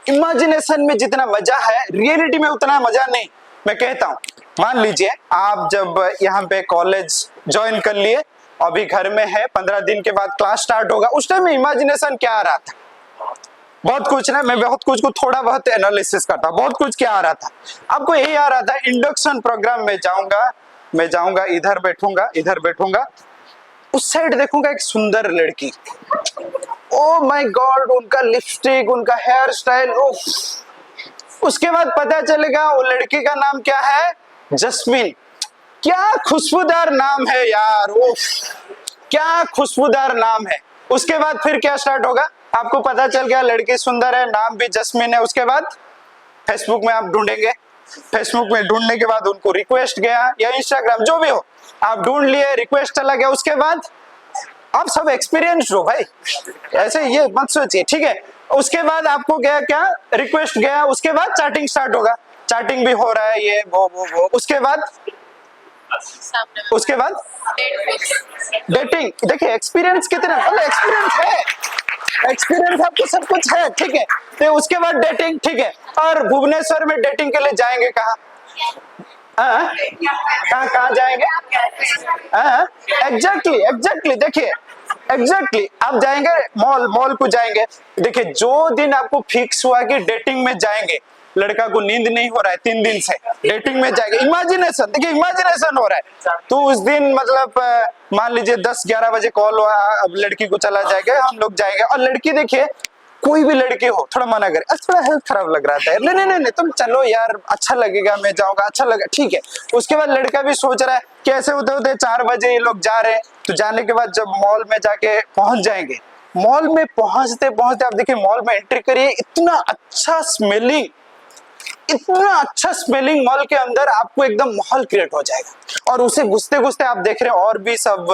इमेजिनेशन में जितना मजा है रियलिटी में उतना मजा नहीं। मैं कहता हूं, मान लीजिए आप जब यहाँ पे कॉलेज ज्वाइन कर लिए, अभी घर में है, 15 दिन के बाद क्लास स्टार्ट होगा, उस टाइम में इमेजिनेशन क्या आ रहा था? बहुत कुछ ना, मैं बहुत कुछ को थोड़ा बहुत एनालिसिस करता, बहुत कुछ क्या आ रहा था आपको, यही आ रहा था, इंडक्शन प्रोग्राम में जाऊंगा, मैं जाऊंगा, इधर बैठूंगा, इधर बैठूंगा, उस साइड देखूंगा एक सुंदर लड़की, ओ माय गॉड, उनका लिपस्टिक, उनका हेयर स्टाइल, उसके बाद पता चलेगा वो लड़की का नाम क्या है, जस्मिन। क्या खुशबूदार नाम है यार, क्या खुशबूदार नाम है। उसके बाद फिर क्या स्टार्ट होगा, आपको पता चल गया लड़की सुंदर है, नाम भी जस्मिन है। उसके बाद फेसबुक में आप ढूंढेंगे, फेसबुक में ढूंढने के बाद उनको रिक्वेस्ट गया, या इंस्टाग्राम जो भी हो, आप ढूंढ लिए, रिक्वेस्ट चला गया। उसके बाद आप सब एक्सपीरियंस हो भाई, ऐसे ये मत सोचिए, ठीक है। उसके बाद आपको गया क्या, रिक्वेस्ट गया, उसके बाद चैटिंग स्टार्ट होगा, चैटिंग भी हो रहा है, ये वो। उसके बाद डेटिंग। देखिए एक्सपीरियंस कितना, मतलब एक्सपीरियंस है, एक्सपीरियंस आपको सब कुछ है, ठीक है। तो उसके बाद डेटिंग, ठीक है। और भुवनेश्वर में डेटिंग के लिए जाएंगे कहाँ, कहाँ जाएंगे? एग्जैक्टली देखिए, एग्जैक्टली आप जाएंगे मॉल को जाएंगे। देखिए, जो दिन आपको फिक्स हुआ कि डेटिंग में जाएंगे, लड़का को नींद नहीं हो रहा है 3 दिन से, डेटिंग में जाएंगे, इमेजिनेशन, देखिए इमेजिनेशन हो रहा है, तो उस दिन मतलब मान लीजिए 10-11 बजे कॉल हुआ, अब लड़की को चला जाएगा, हम लोग जाएंगे। और लड़की, देखिए कोई भी लड़की हो, थोड़ा मना करे, अच्छा थोड़ा हेल्थ खराब लग रहा था, नहीं तुम चलो यार, अच्छा लगेगा, मैं जाऊंगा, अच्छा लगा, ठीक है। उसके बाद लड़का भी सोच रहा है कैसे होते 4 बजे ये लोग जा रहे हैं, तो जाने के बाद जब मॉल में जाके पहुंच जाएंगे, मॉल में पहुंचते पहुंचते आप देखिए, मॉल में एंट्री करिए, इतना अच्छा स्मेलिंग मॉल के अंदर, आपको एकदम माहौल क्रिएट हो जाएगा। और उसे घुसते घुसते आप देख रहे हैं और भी सब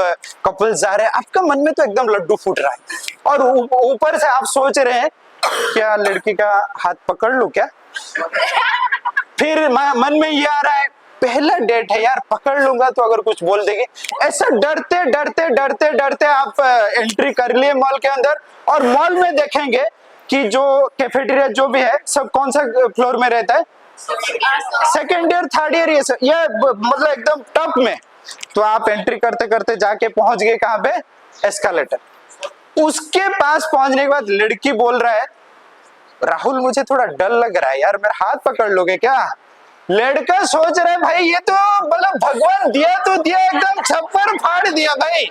कपल्स जा रहे हैं, आपका मन में तो एकदम लड्डू फूट रहा है। और ऊपर से आप सोच रहे हैं क्या लड़की का हाथ पकड़ लूं क्या, फिर मन में ये आ रहा है पहला डेट है यार, पकड़ लूंगा तो अगर कुछ बोल देगी, ऐसा डरते आप एंट्री कर लिए मॉल के अंदर। और मॉल में देखेंगे कि जो कैफेटेरिया जो भी है, सब कौन सा फ्लोर में रहता है, 2nd ईयर 3rd ईयर, ये मतलब एकदम टॉप में। तो आप एंट्री करते करते जाके पहुंच गए कहाँ पे, एस्केलेटर। उसके पास पहुंचने के बाद लड़की बोल रहा है, राहुल मुझे थोड़ा डर लग रहा है यार, मेरा हाथ पकड़ लोगे क्या? लड़का सोच रहा है भाई ये तो मतलब भगवान दिया तो दिया, एकदम छप्पर फाड़ दिया भाई,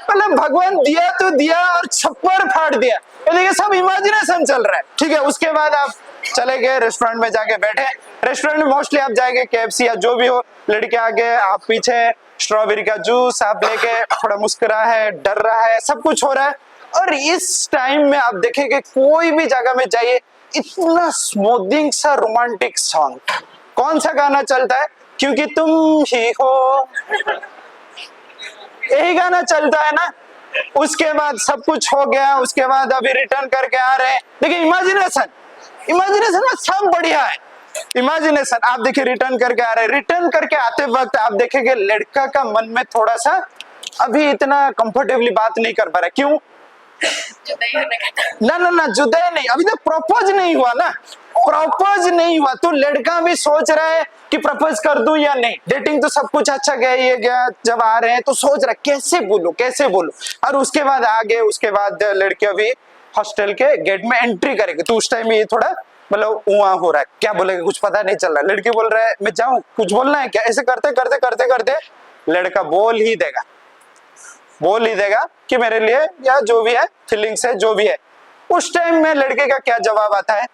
मतलब भगवान दिया तो दिया और छप्पर फाड़ दिया। ये सब इमेजिनेशन चल रहा है, ठीक है। उसके बाद आप चले गए रेस्टोरेंट में, जाके बैठे। रेस्टोरेंट में मोस्टली आप जाएंगे KFC या जो भी हो, लड़के आगे, आप पीछे, स्ट्रॉबेरी का जूस आप लेके, थोड़ा मुस्कुरा है, डर रहा है, सब कुछ हो रहा है। और इस टाइम में आप देखेंगे कोई भी जगह में जाइए, इतना स्मूथिंग सा रोमांटिक सॉन्ग, कौन सा गाना चलता है, क्योंकि तुम ही हो, यही गाना चलता है ना। उसके बाद सब कुछ हो गया, उसके बाद अभी रिटर्न करके आ रहे हैं। देखिए इमेजिनेशन में सब बढ़िया है। इमेजिनेशन आप देखिए, रिटर्न करके आ रहे हैं, रिटर्न करके आते वक्त आप देखेंगे लड़का का मन में थोड़ा सा अभी इतना कंफर्टेबली बात नहीं कर पा रहा। क्यों? ना जुदाई नहीं, अभी तक प्रपोज नहीं हुआ ना, प्रपोज नहीं हुआ, तो लड़का भी सोच रहा है कि प्रपोज कर दूं या नहीं। डेटिंग तो सब कुछ अच्छा गया, ये गया, जब आ रहे हैं तो सोच रहा है कैसे बोलूं। और उसके बाद आगे, उसके बाद लड़की अभी हॉस्टल के गेट में एंट्री करेगी, तो उस टाइम ये थोड़ा मतलब वहां हो रहा है, क्या बोलेगा कुछ पता नहीं चल रहा है। लड़की बोल रहा है मैं जाऊं, कुछ बोलना है क्या? ऐसे करते करते करते करते लड़का बोल ही देगा कि मेरे लिए या जो भी है फीलिंग्स है जो भी है। उस टाइम में लड़के का क्या जवाब आता है?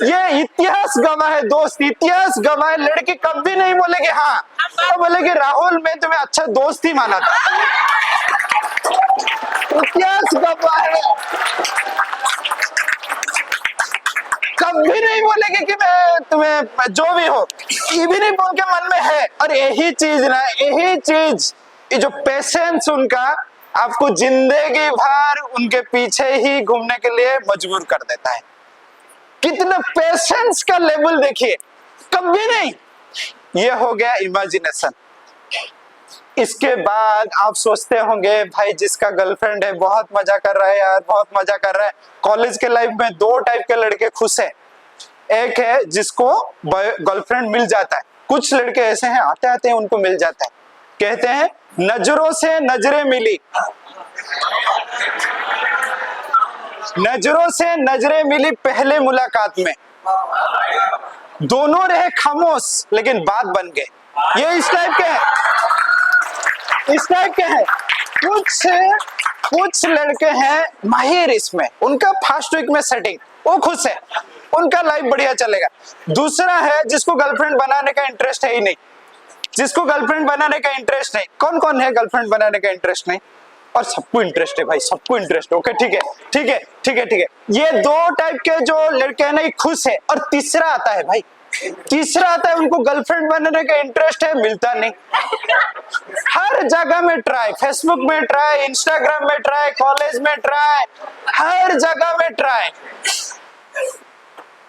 ये इतिहास गवाह है दोस्त, इतिहास गवाह है। लड़के कभी नहीं बोलेगे हाँ, तो बोलेगे राहुल मैं तुम्हें अच्छा दोस्त ही माना था। इतिहास गवाह है, कभी नहीं बोलेगे कि मैं तुम्हें जो भी हो, ये भी नहीं बोल के मन में है। और यही चीज ये जो पेशेंस उनका आपको जिंदगी भर उनके पीछे ही घूमने के लिए मजबूर कर देता है। कितना पेशेंस का लेवल देखिए, कभी नहीं। ये हो गया इमेजिनेशन। इसके बाद आप सोचते होंगे भाई जिसका गर्लफ्रेंड है बहुत मजा कर रहा है यार, बहुत मजा कर रहा है। कॉलेज के लाइफ में दो टाइप के लड़के खुश हैं। एक है जिसको गर्लफ्रेंड मिल जाता है, कुछ लड़के ऐसे हैं आते आते हैं उनको मिल जाता है। कहते हैं नजरों से नजरें मिली, नजरों से नजरें मिली पहले मुलाकात में, दोनों रहे खामोश लेकिन बात बन गए। ये इस टाइप के हैं, इस टाइप के हैं। कुछ लड़के हैं माहिर इसमें, उनका फर्स्ट वीक में सेटिंग, वो खुश है, उनका लाइफ बढ़िया चलेगा। दूसरा है जिसको गर्लफ्रेंड बनाने का इंटरेस्ट है ही नहीं, जिसको गर्लफ्रेंड बनाने का इंटरेस्ट नहीं। कौन कौन है गर्लफ्रेंड बनाने का इंटरेस्ट नहीं? और सबको इंटरेस्ट है भाई, सबको इंटरेस्ट है। ओके ठीक है। ये दो टाइप के जो लड़के हैं ना ये खुश है। और तीसरा आता है भाई, तीसरा आता है उनको गर्लफ्रेंड बनाने का इंटरेस्ट है, मिलता नहीं। हर जगह में ट्राई, फेसबुक में ट्राई, इंस्टाग्राम में ट्राई, कॉलेज में ट्राई, हर जगह में ट्राई।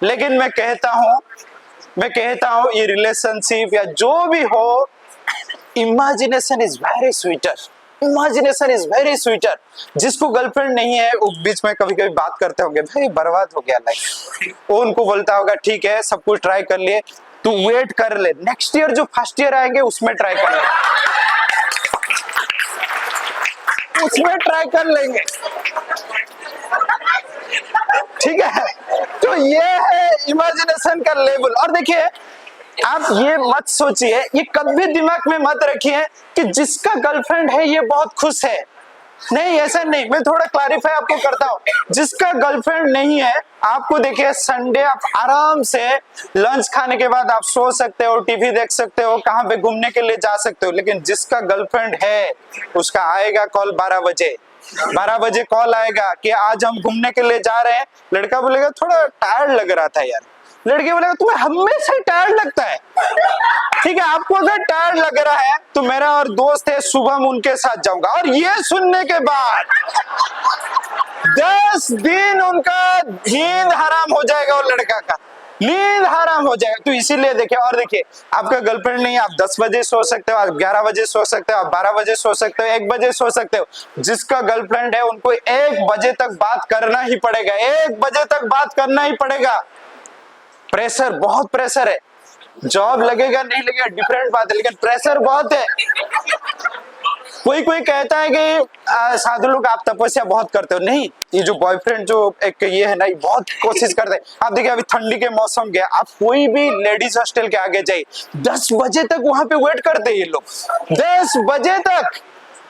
लेकिन मैं कहता हूं ये रिलेशनशिप या जो भी हो, imagination is very sweeter, imagination is very sweeter. जिसको गर्लफ्रेंड नहीं है वो बीच में कभी कभी बात करते होंगे भाई बर्बाद हो गया लाइफ, वो उनको बोलता होगा ठीक है सब कुछ ट्राई कर लिए, तू वेट कर ले, नेक्स्ट ईयर जो फर्स्ट ईयर आएंगे उसमें ट्राई कर ले, उसमें ट्राई कर लेंगे। ठीक है, तो ये है इमेजिनेशन का लेवल। और देखिए आप ये मत सोचिए, ये कभी दिमाग में मत रखिए कि जिसका गर्लफ्रेंड है ये बहुत खुश है। नहीं, ऐसा नहीं। मैं थोड़ा क्लैरिफाई आपको करता हूँ। जिसका गर्लफ्रेंड नहीं है, आपको देखिए संडे आप आराम से लंच खाने के बाद आप सो सकते हो, टीवी देख सकते हो, कहाँ पे घूमने के लिए जा सकते हो। लेकिन जिसका गर्लफ्रेंड है उसका आएगा कॉल 12 बजे कॉल आएगा कि आज हम घूमने के लिए जा रहे हैं। लड़का बोलेगा थोड़ा टायर्ड लग रहा था यार, लड़की बोलेगा तुम्हें हमेशा ही टायर्ड लगता है। ठीक है, आपको अगर टायर्ड लग रहा है तो मेरा और दोस्त है शुभम, उनके साथ जाऊंगा। और ये सुनने के बाद 10 दिन उनका नींद हराम हो जाएगा, वो लड़का का नींद हराम हो जाएगा। तो इसीलिए देखिए, और देखिए आपका गर्लफ्रेंड नहीं, आप 10 बजे सो सकते हो, आप 11 बजे सो सकते हो, आप 12 बजे सो सकते हो, 1 बजे सो सकते हो। जिसका गर्लफ्रेंड है उनको 1 बजे तक बात करना ही पड़ेगा, 1 बजे तक बात करना ही पड़ेगा। प्रेशर, बहुत प्रेशर है। जॉब लगेगा नहीं लगेगा डिफरेंट बात है, लेकिन प्रेशर बहुत है। कोई कहता है कि साधु लोग आप तपस्या बहुत करते हो। नहीं, ये जो बॉयफ्रेंड जो एक ये है ना, ये बहुत कोशिश करते हैं। आप देखिए अभी ठंडी के मौसम गया, आप कोई भी लेडीज हॉस्टल के आगे जाइए, 10 बजे तक वहां पे वेट करते हैं ये लोग। 10 बजे तक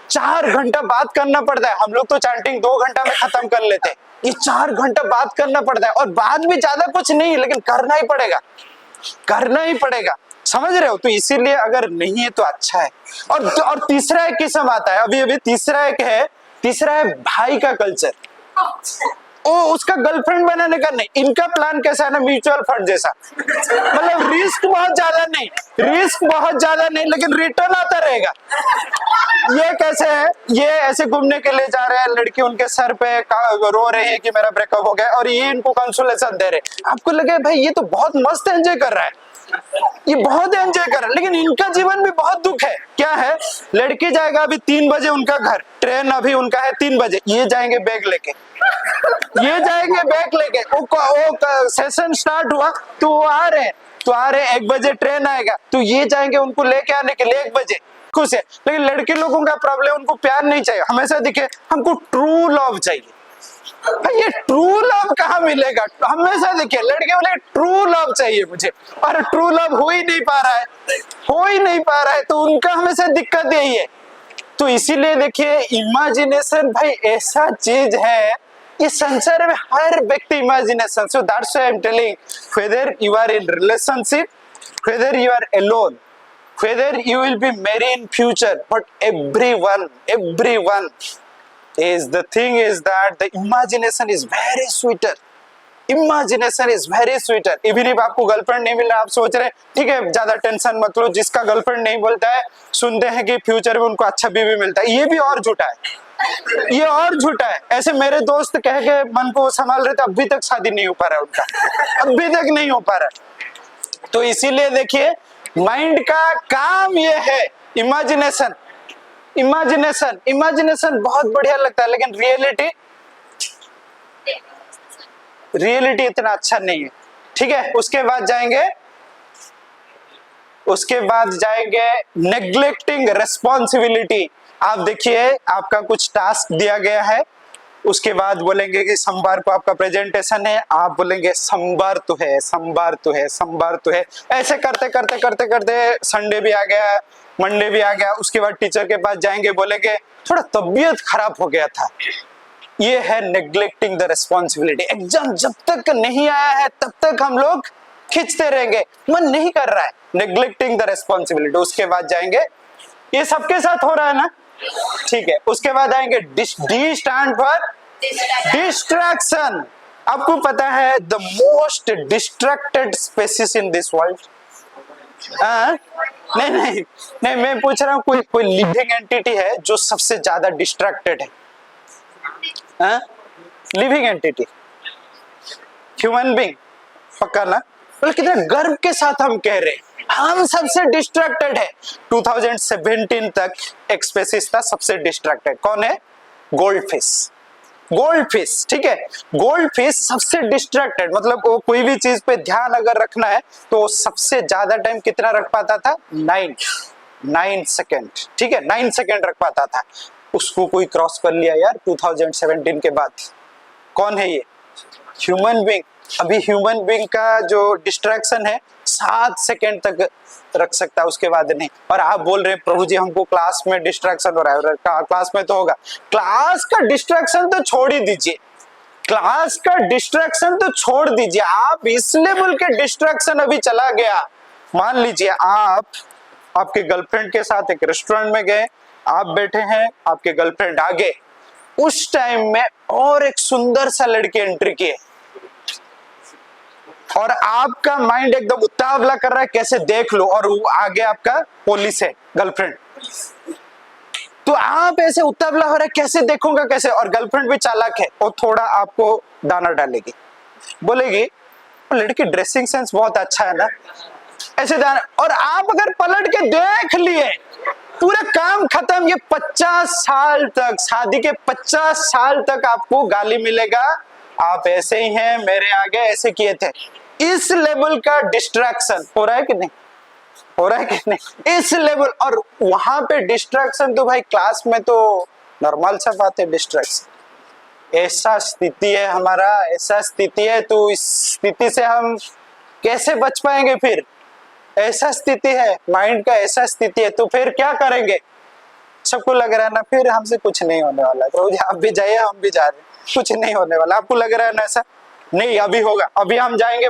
4 घंटा बात करना पड़ता है। हम लोग तो चैटिंग 2 घंटा में खत्म कर लेते हैं, ये 4 घंटा बात करना पड़ता है। और बात भी ज्यादा कुछ नहीं है, लेकिन करना ही पड़ेगा, करना ही पड़ेगा। समझ रहे हो? तो इसीलिए अगर नहीं है तो अच्छा है। और तीसरा एक किस्म आता है, अभी तीसरा है भाई का कल्चर। ओ उसका गर्लफ्रेंड बनाने का नहीं, इनका प्लान कैसा है ना, म्यूचुअल फंड जैसा। मतलब रिस्क बहुत ज्यादा नहीं, लेकिन रिटर्न आता रहेगा। ये कैसे है, ये ऐसे घूमने के लिए जा रहे हैं, लड़की उनके सर पे रो रही है कि मेरा ब्रेकअप हो गया, और ये इनको कंसोलेशन दे रहे। आपको लगे भाई ये तो बहुत मस्त एंजॉय कर रहा है, ये बहुत एंजॉय कर रहा है, लेकिन इनका जीवन भी बहुत दुख है। क्या है, लड़की जाएगा अभी 3 बजे उनका घर, ट्रेन अभी उनका है 3 बजे, ये जाएंगे बैग लेके, वो सेशन स्टार्ट हुआ तो वो आ रहे 1 बजे ट्रेन आएगा, तो ये जाएंगे उनको लेके आने के लिए 1 बजे। खुश है। लेकिन लड़के लोगों का प्रॉब्लम, उनको प्यार नहीं चाहिए, हमेशा दिखे हमको ट्रू लव चाहिए। भाई ये ट्रू लव कहाँ मिलेगा? हमेशा देखिए लड़के बोले ट्रू लव चाहिए मुझे, और ट्रू लव हो ही नहीं पा रहा है, हो ही नहीं पा रहा है, तो उनका हमेशा दिक्कत यही है। तो इसीलिए देखिए इमेजिनेशन भाई ऐसा चीज है, इस संसार में हर व्यक्ति imagination, so that's why I am telling, whether you are in relationship, whether you are alone, whether you will be married in future, but everyone is, the thing is that the imagination is very sweeter, imagination is very sweeter. Even if आपको गर्लफ्रेंड नहीं मिल रहा, आप सोच रहे ठीक है ज्यादा टेंशन मत लो, जिसका गर्लफ्रेंड नहीं बोलता है सुनते हैं कि फ्यूचर में उनको अच्छा बीवी मिलता है, ये भी और झूठा है, ये और झूठा है। ऐसे मेरे दोस्त कह के मन को संभाल रहे थे, अभी तक शादी नहीं हो पा रहा है उनका, अभी तक नहीं हो पा रहा। तो इसीलिए देखिए माइंड का काम ये है इमेजिनेशन, इमेजिनेशन, इमेजिनेशन बहुत बढ़िया लगता है, लेकिन रियलिटी इतना अच्छा नहीं है। ठीक है, उसके बाद जाएंगे नेग्लेक्टिंग रिस्पॉन्सिबिलिटी। आप देखिए आपका कुछ टास्क दिया गया है, उसके बाद बोलेंगे कि सोमवार को आपका प्रेजेंटेशन है, आप बोलेंगे सोमवार तो है, सोमवार तो है, सोमवार तो है, ऐसे करते करते करते करते संडे भी आ गया, मंडे भी आ गया। उसके बाद टीचर के पास जाएंगे, बोलेंगे थोड़ा तबीयत खराब हो गया था। ये है नेग्लेक्टिंग द रिस्पॉन्सिबिलिटी। एग्जाम जब तक नहीं आया है तब तक हम लोग खींचते रहेंगे, मन नहीं कर रहा है, नेग्लेक्टिंग द रिस्पॉन्सिबिलिटी। उसके बाद जाएंगे, ये सबके साथ हो रहा है ना, ठीक है। उसके बाद आएंगे डी स्टैंड फॉर डिस्ट्रैक्शन। आपको पता है the most distracted species in this world? नहीं, मैं पूछ रहा हूँ कोई लिविंग एंटिटी है जो सबसे ज्यादा डिस्ट्रैक्टेड है? लिविंग एंटिटी, ह्यूमन बीइंग, पक्का ना? मतलब कितने गर्व के साथ हम कह रहे हैं हम सबसे डिस्ट्रैक्टेड है। 2017 तक एक स्पेसीज था सबसे डिस्ट्रैक्टेड, कौन है? गोल्डफिश। गोल्डफिश, ठीक है, गोल्डफिश सबसे डिस्ट्रैक्टेड, मतलब वो कोई भी चीज पे ध्यान अगर रखना है तो सबसे ज्यादा टाइम कितना रख पाता था? 9 सेकेंड, ठीक है, 9 सेकेंड रख पाता था। उसको कोई क्रॉस कर लिया यार 2017 के बाद। कौन है ये? Human being. अभी ह्यूमन बीइंग का जो डिस्ट्रैक्शन है 7 सेकेंड तक रख सकता है, उसके बाद नहीं। और आप बोल रहे हैं प्रभु जी हमको क्लास में डिस्ट्रैक्शन हो रहा है, क्लास में तो होगा, क्लास का डिस्ट्रैक्शन तो छोड़ ही दीजिए, क्लास का डिस्ट्रैक्शन तो छोड़ दीजिए, आप इस लेवल के डिस्ट्रैक्शन अभी चला गया। मान लीजिए आप आपके गर्लफ्रेंड के साथ एक रेस्टोरेंट में गए, आप बैठे हैं, आपके गर्लफ्रेंड आगे, उस टाइम में और एक सुंदर सा लड़की एंट्री किए और आपका माइंड एकदम उतावला कर रहा है कैसे देख लो, और वो आगे आपका पुलिस है, गर्लफ्रेंड, तो आप ऐसे उतावला हो रहा है कैसे देखूंगा कैसे, और गर्लफ्रेंड भी चालाक है, वो थोड़ा आपको दाना डालेगी, बोलेगी लड़की ड्रेसिंग सेंस बहुत अच्छा है ना, ऐसे दाना, और आप अगर पलट के देख लिए पूरा काम खत्म। ये 50 साल तक, शादी के 50 साल तक आपको गाली मिलेगा, आप ऐसे ही हैं, मेरे आगे ऐसे किए थे। इस लेवल का डिस्ट्रैक्शन हो रहा है कि नहीं? हो रहा है कि नहीं? इस लेवल, और वहां पे डिस्ट्रैक्शन तो भाई क्लास में तो नॉर्मल सा बात है डिस्ट्रैक्शन। ऐसा स्थिति है हमारा, ऐसा स्थिति है, तो इस स्थिति से हम कैसे बच पाएंगे फिर? ऐसा स्थिति है माइंड का, ऐसा स्थिति है, तो फिर क्या करेंगे? सबको लग रहा है ना फिर हमसे कुछ नहीं होने वाला, तो आप भी जाइए हम भी जा रहे हैं, कुछ नहीं होने वाला। आपको लग रहा है ना ऐसा? नहीं, अभी होगा, अभी हम जाएंगे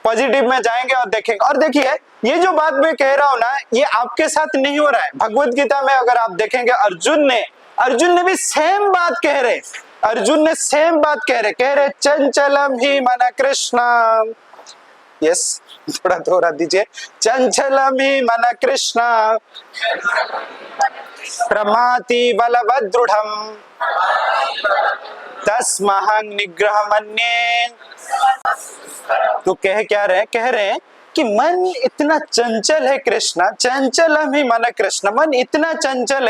पॉजिटिव में जाएंगे और देखेंगे। और देखिए ये जो बात मैं कह रहा हूं ना, ये आपके साथ नहीं हो रहा है। भगवत गीता में अगर आप देखेंगे अर्जुन ने भी सेम बात कह रहे, अर्जुन ने सेम बात कह रहे चंचलम ही मन कृष्ण, यस थोड़ा दीजिए, चंचलम ही मन कृष्ण प्रमाति बलवदृढ़म् तस्महं निग्रह मन्ये। तो कह रहे हैं कि मन इतना चंचल है कृष्णा, चंचलम ही मन कृष्ण, मन इतना चंचल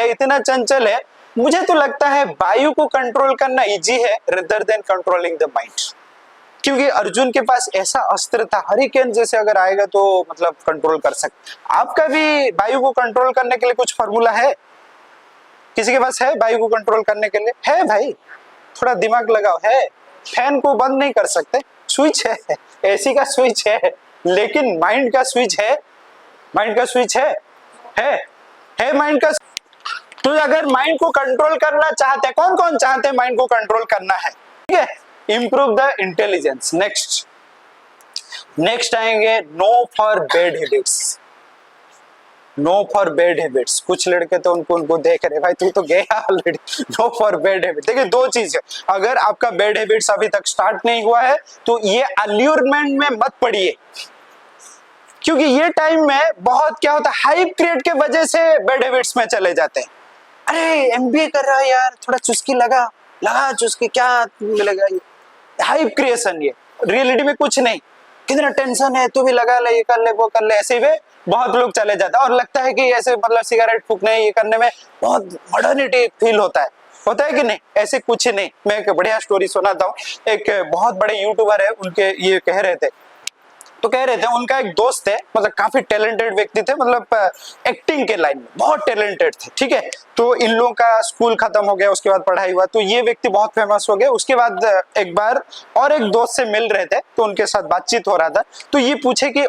है, मुझे तो लगता है वायु को कंट्रोल करना इजी है rather than controlling the mind. क्योंकि अर्जुन के पास ऐसा अस्त्र था, हरिकेन जैसे अगर आएगा तो मतलब कंट्रोल कर सकते। आपका भी वायु को कंट्रोल करने के लिए कुछ फॉर्मूला है? किसी के पास है वायु को कंट्रोल करने के लिए? है भाई, थोड़ा दिमाग लगाओ। है, फैन को बंद नहीं कर सकते, स्विच है, एसी का स्विच है, लेकिन माइंड का स्विच है, माइंड का स्विच है माइंड का। तो अगर माइंड को कंट्रोल करना चाहते हैं, कौन कौन चाहते हैं माइंड को कंट्रोल करना है, ठीक है, इंप्रूव द इंटेलिजेंस। नेक्स्ट आएंगे no for bad habits. No for bad habits, कुछ लड़के तो उनको देख रहे, भाई तू तो गया already. No for bad habit, देखिए दो चीज है, अगर आपका बैड हैबिट्स अभी तक स्टार्ट नहीं हुआ है तो ये अल्यूरमेंट में मत पड़िए, क्योंकि ये टाइम में बहुत क्या होता है, हाइप क्रिएट के वजह से बैड हैबिट्स में चले जाते हैं। अरे एमबीए कर रहा है यार, थोड़ा चुस्की लगा चुस्की, क्या मिलेगा, ये हाइप क्रिएशन, ये रियलिटी में कुछ नहीं, कितना टेंशन है, तू भी लगा ले, ये कर ले, वो कर ले, ऐसे ही बहुत लोग चले जाते हैं और लगता है कि ऐसे मतलब सिगरेट फूकने ये करने में बहुत मॉडर्निटी फील होता है कि नहीं, ऐसे कुछ नहीं। मैं एक बढ़िया स्टोरी सुनाता हूँ। एक बहुत बड़े यूट्यूबर है, उनके ये कह रहे थे उनका एक दोस्त है, मतलब काफी टैलेंटेड व्यक्ति थे, मतलब एक्टिंग के लाइन में बहुत टैलेंटेड थे, ठीक है। तो इन लोगों का स्कूल खत्म हो गया, उसके बाद पढ़ाई हुआ, तो ये व्यक्ति बहुत फेमस हो गए। उसके बाद एक बार और एक दोस्त से मिल रहे थे, तो उनके साथ बातचीत हो रहा था, तो ये पूछे कि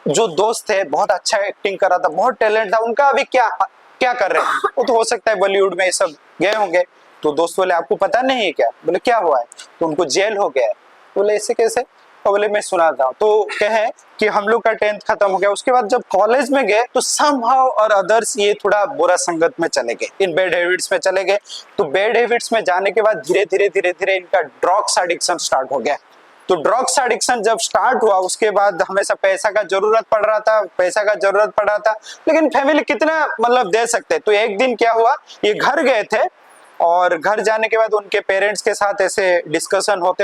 जो दोस्त है बहुत अच्छा एक्टिंग कर रहा था, बहुत टैलेंट था, उनका अभी क्या कर रहे हैं, वो तो हो सकता है बॉलीवुड में ये सब गए होंगे। तो दोस्त बोले आपको पता नहीं है क्या? बोले क्या हुआ है? तो उनको जेल हो गया है। बोले ऐसे कैसे? तो बोले मैं सुनाता हूँ। तो कहे कि हम लोग का 10th खत्म हो गया, उसके बाद जब कॉलेज में गए तो समहाउ और अदर्स ये थोड़ा बुरा संगत में चले गए, इन बैड हैबिट्स में चले गए। तो बैड हैबिट्स में जाने के बाद धीरे धीरे इनका ड्रग्स एडिक्शन स्टार्ट हो गया। तो ड्रग्स एडिक्शन जब स्टार्ट हुआ, उसके बाद हमेशा पैसा का जरूरत पड़ रहा था, लेकिन फैमिली कितना मतलब दे सकते। तो एक दिन क्या हुआ, ये घर गए थे और घर जाने के बाद उनके पेरेंट्स के साथ ऐसे डिस्कशन होते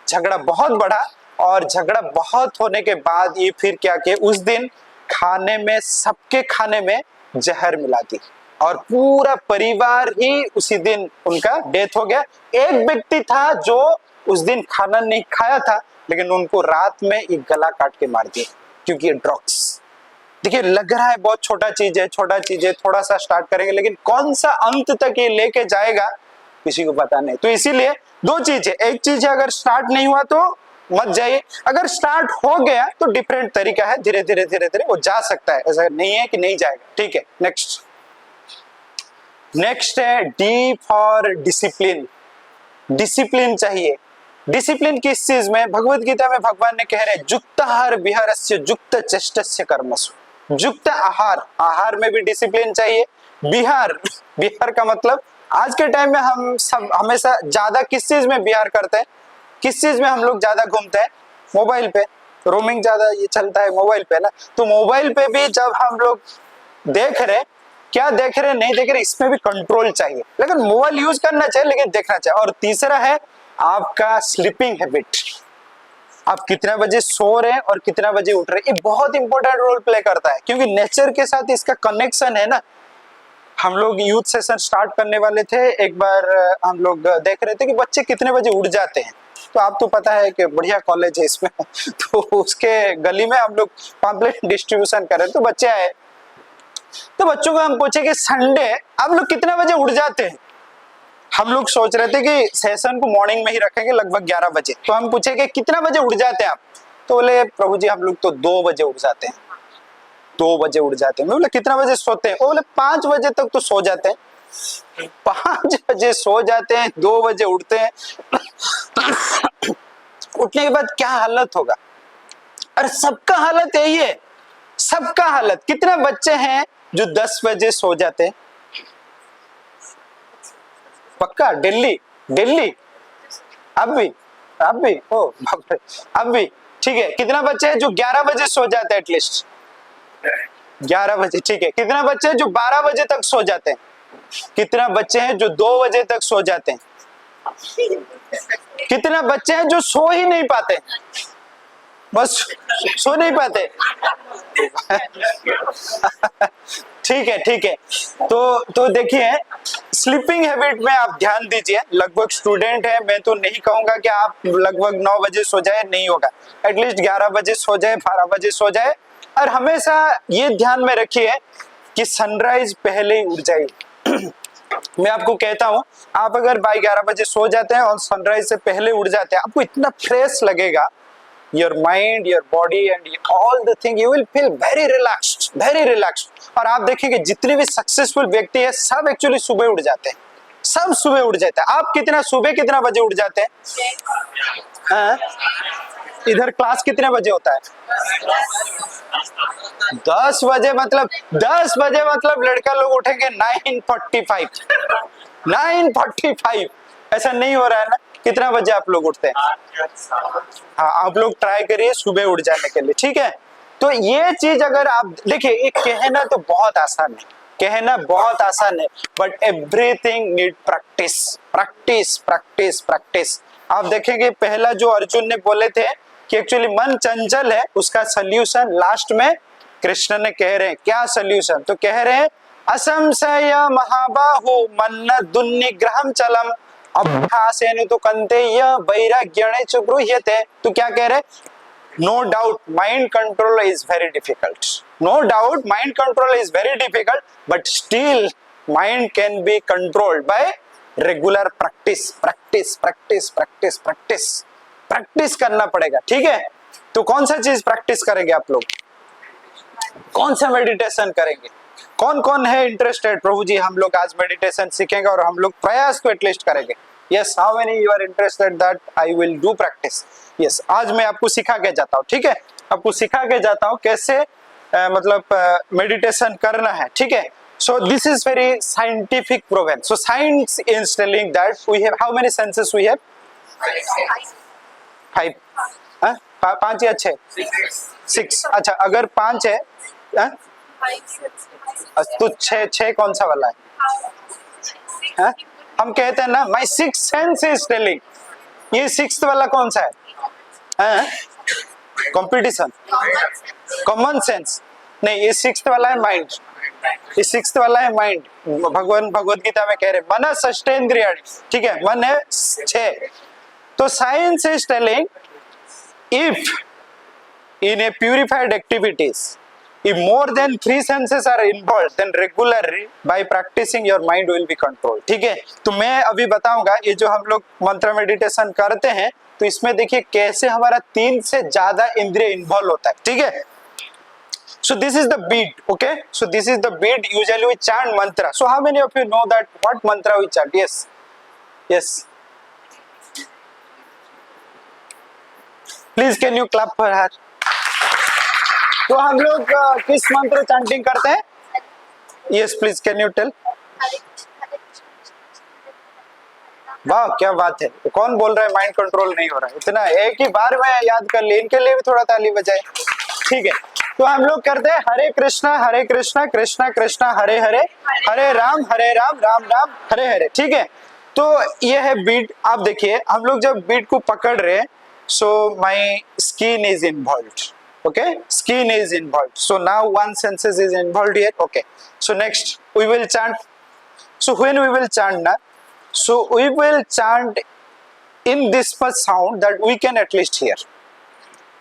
झगड़ा बहुत होने के बाद ये फिर क्या किए, उस दिन सबके खाने में जहर मिला दी और पूरा परिवार ही उसी दिन उनका डेथ हो गया। एक व्यक्ति था जो उस दिन खाना नहीं खाया था, लेकिन उनको रात में एक गला काट के मार दिया, क्योंकि ये ड्रग्स। देखिए लग रहा है बहुत छोटा चीज है, थोड़ा सा स्टार्ट करेंगे, लेकिन कौन सा अंत तक ये लेके जाएगा किसी को पता नहीं। तो इसीलिए दो चीज है, एक चीज है अगर स्टार्ट नहीं हुआ तो मत जाइए, अगर स्टार्ट हो गया तो डिफरेंट तरीका है, धीरे धीरे वो जा सकता है, ऐसा नहीं है कि नहीं जाएगा, ठीक है। नेक्स्ट है डी फॉर डिसिप्लिन। डिसिप्लिन चाहिए। डिसिप्लिन किस चीज में? भगवत गीता में भगवान ने कह रहे युक्ताहार विहारस्य युक्त चेष्टस्य कर्मसु। युक्त आहार में भी डिसिप्लिन चाहिए। विहार का मतलब आज के टाइम में हम सब हमेशा ज्यादा किस चीज में विहार करते हैं, किस चीज में हम लोग ज्यादा घूमते हैं? मोबाइल पे, रोमिंग ज्यादा ये चलता है मोबाइल पे ना। तो मोबाइल पे भी जब हम लोग देख रहे, क्या देख रहे नहीं देख रहे, इसमें भी कंट्रोल चाहिए, लेकिन मोबाइल यूज करना चाहिए लेकिन देखना चाहिए। और तीसरा है आपका स्लीपिंग हैबिट, आप कितना बजे सो रहे हैं और कितना बजे उठ रहे हैं, ये बहुत इंपॉर्टेंट रोल प्ले करता है, क्योंकि नेचर के साथ इसका कनेक्शन है ना। हम लोग यूथ सेशन स्टार्ट करने वाले थे, एक बार हम लोग देख रहे थे कि बच्चे कितने बजे उठ जाते हैं। तो आपको पता है कि बढ़िया कॉलेज है इसमें तो उसके गली में हम लोग पम्पलेट डिस्ट्रीब्यूशन कर रहे थे, तो बच्चे आए, तो बच्चों को हम पूछे कि संडे आप लोग कितने बजे उठ जाते हैं? हम लोग सोच रहे थे कि सेशन को मॉर्निंग में ही रखेंगे लगभग 11 बजे। तो हम पूछे कि कितना बजे उठ जाते हैं आप? तो बोले प्रभु जी हम लोग तो 2 बजे उठ जाते हैं। 2 बजे उठ जाते हैं। मैं बोला कितना बजे सोते हैं? वो बोले 5 बजे तक तो सो जाते हैं। 5 बजे सो जाते हैं, 2 बजे उठते हैं उठने के बाद क्या हालत होगा? अरे सबका हालत यही है, सबका हालत। कितने बच्चे हैं जो 10 बजे सो जाते हैं? पक्का दिल्ली अब भी ओ अब भी ठीक है। कितना बच्चे हैं जो 11 बजे सो जाते हैं? एटलीस्ट 11 बजे, ठीक है। कितना बच्चे हैं जो 12 बजे तक सो जाते हैं? कितना बच्चे हैं जो 2 बजे तक सो जाते हैं? कितना बच्चे हैं जो सो ही नहीं पाते, बस सो नहीं पाते ठीक है। तो देखिए स्लीपिंग हैबिट में आप ध्यान दीजिए। लगभग स्टूडेंट है, मैं तो नहीं कहूंगा कि आप लगभग 9 बजे सो जाए, नहीं होगा। एटलीस्ट 11 बजे सो जाए, 12 बजे सो जाए। और हमेशा ये ध्यान में रखिए कि सनराइज पहले ही उठ जाइए मैं आपको कहता हूं, आप अगर बाय 11 बजे सो जाते हैं और सनराइज से पहले उठ जाते हैं, आपको इतना फ्रेश लगेगा, your mind, your body and all the thing, you will feel very relaxed, very relaxed. और आप देखेंगे जितने भी सक्सेसफुल व्यक्ति है सब एक्चुअली सुबह उठ जाते हैं, सब सुबह उठ जाते हैं। आप सुबह कितना बजे उठ जाते हैं? हाँ? इधर क्लास कितने बजे होता है? 10 बजे, मतलब 10 बजे मतलब लड़का लोग उठेंगे 9:45। 9:45 ऐसा नहीं हो रहा है ना? कितना बजे आप लोग उठते हैं? हाँ, आप लोग ट्राई करिए सुबह उठ जाने के लिए, ठीक है? तो ये चीज अगर आप देखिए, ये कहना तो बहुत आसान है, कहना बहुत आसान है, but everything need practice, practice, practice, practice. आप देखेंगे पहला जो अर्जुन ने बोले थे कि एक्चुअली मन चंचल है, उसका सोल्यूशन लास्ट में कृष्ण ने कह रहे हैं। क्या सोल्यूशन? तो कह रहे हैं असंशय महाबाहु मन्न दुन्निग्रहम चलम अभ्यासेन तो कंतेय वैराग्येण च गृह्यते। तो क्या कह रहे? No doubt mind control is very difficult, no doubt mind control is very difficult, but still mind can be controlled by regular practice, practice, practice, practice, practice, practice करना पड़ेगा, ठीक है? तो कौन सा चीज प्रैक्टिस करेंगे आप लोग? कौन सा मेडिटेशन करेंगे? कौन कौन है इंटरेस्टेड? प्रभु जी हम लोग आज मेडिटेशन सीखेंगे और हम लोग प्रयास तो एटलीस्ट करेंगे। Yes, how many you are interested that I will do practice? Yes, आज मैं आपको सिखा के जाता हूँ, ठीक है? आपको सिखा के जाता हूँ कैसे मतलब मेडिटेशन करना है, ठीक है? So this is very scientific proven. So science is telling that we have how many senses we have? 5. हाँ? 5 या 6? 6. अच्छा, अगर 5 है, हाँ? तो 6 कौन सा वाला है? हाँ? हम कहते हैं ना my sixth sense is telling. ये 6th वाला कौन सा है? हाँ? कंपटीशन, कॉमन सेंस नहीं, ये 6th वाला है माइंड, ये 6th वाला है माइंड। भगवान भगवद गीता में कह रहे मन षष्ठेंद्रियाणि, ठीक है? मन है 6। तो science is telling if in a purified activities if more than 3 senses are involved then regularly by practicing your mind will be controlled, ठीक है? तो मैं अभी बताऊंगा ये जो हम लोग मंत्र मेडिटेशन करते हैं, तो इसमें देखिए कैसे हमारा 3 से ज्यादा इंद्रिय इन्वॉल्व होता है, ठीक है? So this is the beat, okay? So this is the beat. Usually we chant mantra. So how many of you know that what mantra we chant? Yes, yes. Please can you clap for her? तो हम लोग किस मंत्र चैंटिंग करते हैं? Yes, please can you tell? वाह क्या बात है! कौन बोल रहा है माइंड कंट्रोल नहीं हो रहा है? इतना एक ही बार में याद कर ले, इनके लिए भी थोड़ा ताली बजाए, ठीक है? तो हम लोग करते हैं हरे कृष्णा कृष्णा कृष्णा हरे हरे, हरे राम राम राम हरे हरे, ठीक है? तो ये है बीट। आप देखिए हम लोग जब बीट को पकड़ रहे हैं, so my skin is involved, okay? Skin is involved, so now one senses is involved here, okay? So next we will chant. So when we will chant ना, so we will chant in this much sound that we can at least hear.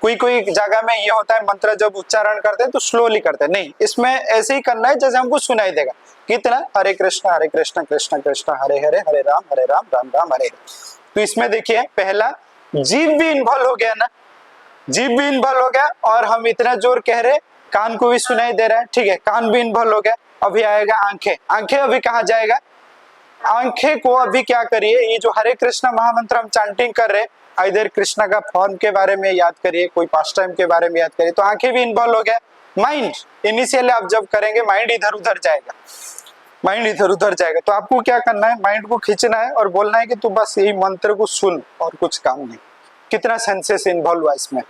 कोई जगह में ये होता है मंत्र जब उच्चारण करते हैं तो स्लोली करते हैं, नहीं, इसमें ऐसे ही करना है जैसे हमको सुनाई देगा। कितना? हरे कृष्णा कृष्णा कृष्णा हरे हरे, हरे राम राम राम हरे हरे। तो इसमें देखिए पहला जीव भी इन्वॉल्व हो गया ना, जीव भी इन्वॉल्व हो गया, और हम इतना जोर कह रहे कान को भी सुनाई दे रहा है, ठीक है? कान भी इन्वॉल्व हो गया। अभी आएगा आंखें, आंखें अभी कहाँ जाएगा? आंखें को अभी क्या करिए, ये जो हरे कृष्णा महामंत्र हम चैंटिंग कर रहे हैं, इधर कृष्णा का फॉर्म के बारे में याद करिए, कोई पास टाइम के बारे में याद करिए, तो आंखें भी इन्वॉल्व हो गया। माइंड इनिशियली आप जब करेंगे माइंड इधर उधर जाएगा, माइंड इधर उधर जाएगा, तो आपको क्या करना है? माइंड को खींचना है और बोलना है कि तू बस यही मंत्र को सुन और कुछ काम नहीं। कितना सेंसेस इन्वॉल्व हुआ इसमें?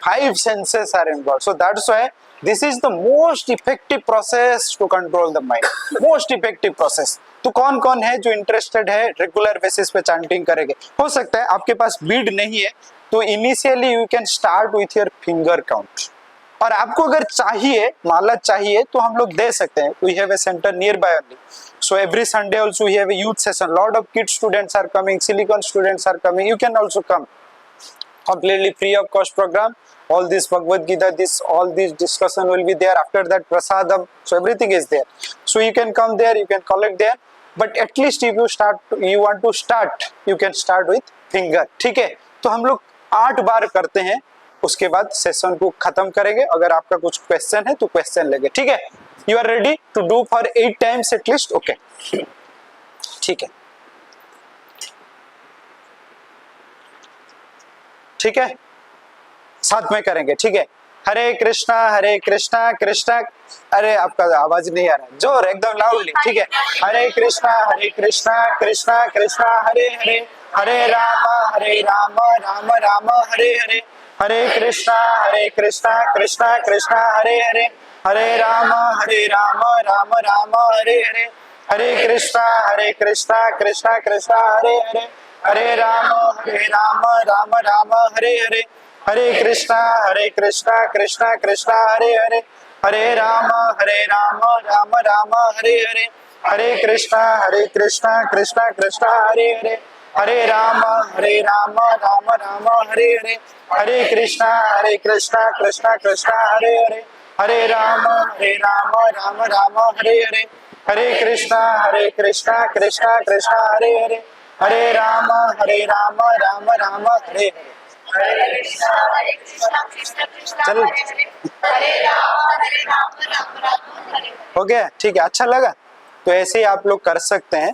5 senses are involved. So that's why this is the most effective process to control the mind. Most effective process. तो कौन कौन है जो इंटरेस्टेड है रेगुलर बेसिस पे चैंटिंग करेंगे? हो सकता है आपके पास बीड नहीं है, तो initially you can start with your finger count, और आपको अगर चाहिए माला चाहिए तो हम लोग दे सकते हैं। We have a centre near by only, so every Sunday also we have a youth session. Lot of kid students are coming, silicon students are coming. You can also come, completely free of cost program. All this Bhagavad Gita, all this discussion will be there. After that prasadam, so everything is there. So you can come there, you can collect there, but at least if you want to start, you can start with finger. ठीक है, तो हम लोग 8 बार करते हैं, उसके बाद सेशन को खत्म करेंगे। अगर आपका कुछ क्वेश्चन है तो क्वेश्चन लेंगे। ठीक है, you are ready to do for 8 times at least? Okay, ठीक है, ठीक है, साथ में करेंगे। ठीक है, हरे कृष्णा कृष्णा, अरे आपका आवाज नहीं आ रहा, जोर एकदम लाउडली। ठीक है, हरे कृष्णा कृष्णा कृष्णा हरे हरे, हरे राम राम राम हरे हरे, हरे कृष्णा कृष्णा कृष्णा हरे हरे, हरे राम राम राम हरे हरे, हरे कृष्णा कृष्णा कृष्णा हरे हरे, हरे राम राम हरे हरे, हरे कृष्णा कृष्णा कृष्णा हरे हरे, हरे राम राम राम हरे हरे, हरे कृष्णा कृष्णा कृष्णा हरे हरे, हरे राम राम राम हरे हरे, हरे कृष्णा कृष्णा कृष्णा हरे हरे, हरे राम राम राम हरे हरे, हरे कृष्णा कृष्णा कृष्णा हरे हरे, हरे राम राम राम हरे हरे। चलो, हो गया? ठीक है, अच्छा लगा? तो ऐसे ही आप लोग कर सकते हैं।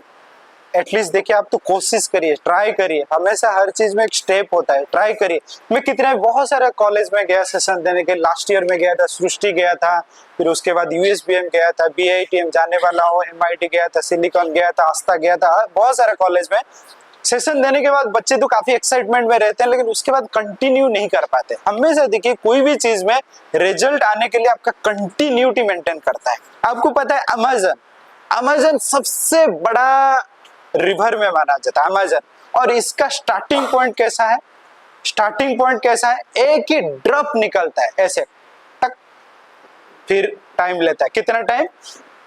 एटलीस्ट देखिए, आप तो कोशिश करिए, ट्राई करिए। हमेशा हर चीज में एक स्टेप होता है, ट्राई करिए। मैं कितने बहुत सारे कॉलेज में गया सेशन देने के, लास्ट ईयर में गया था, सृष्टि गया था, फिर उसके बाद यूएसबीएम गया था, बीआईटीएम जाने वाला हो, एमआईटी गया था, सिलिकॉन गया था, आस्था गया था, बहुत सारे कॉलेज में सेशन देने के बाद बच्चे तो काफी एक्साइटमेंट में रहते हैं, लेकिन उसके बाद कंटिन्यू नहीं कर पाते। हमेशा देखिए, कोई भी चीज में रिजल्ट आने के लिए आपका कंटिन्यूटी मेंटेन करता है। आपको पता है, अमेज़न सबसे बड़ा रिवर में माना जाता है, अमेज़न। और इसका स्टार्टिंग पॉइंट कैसा है? स्टार्टिंग पॉइंट कैसा है? एक ही ड्रॉप निकलता है ऐसे, टक, फिर टाइम लेता है कितना टाइम?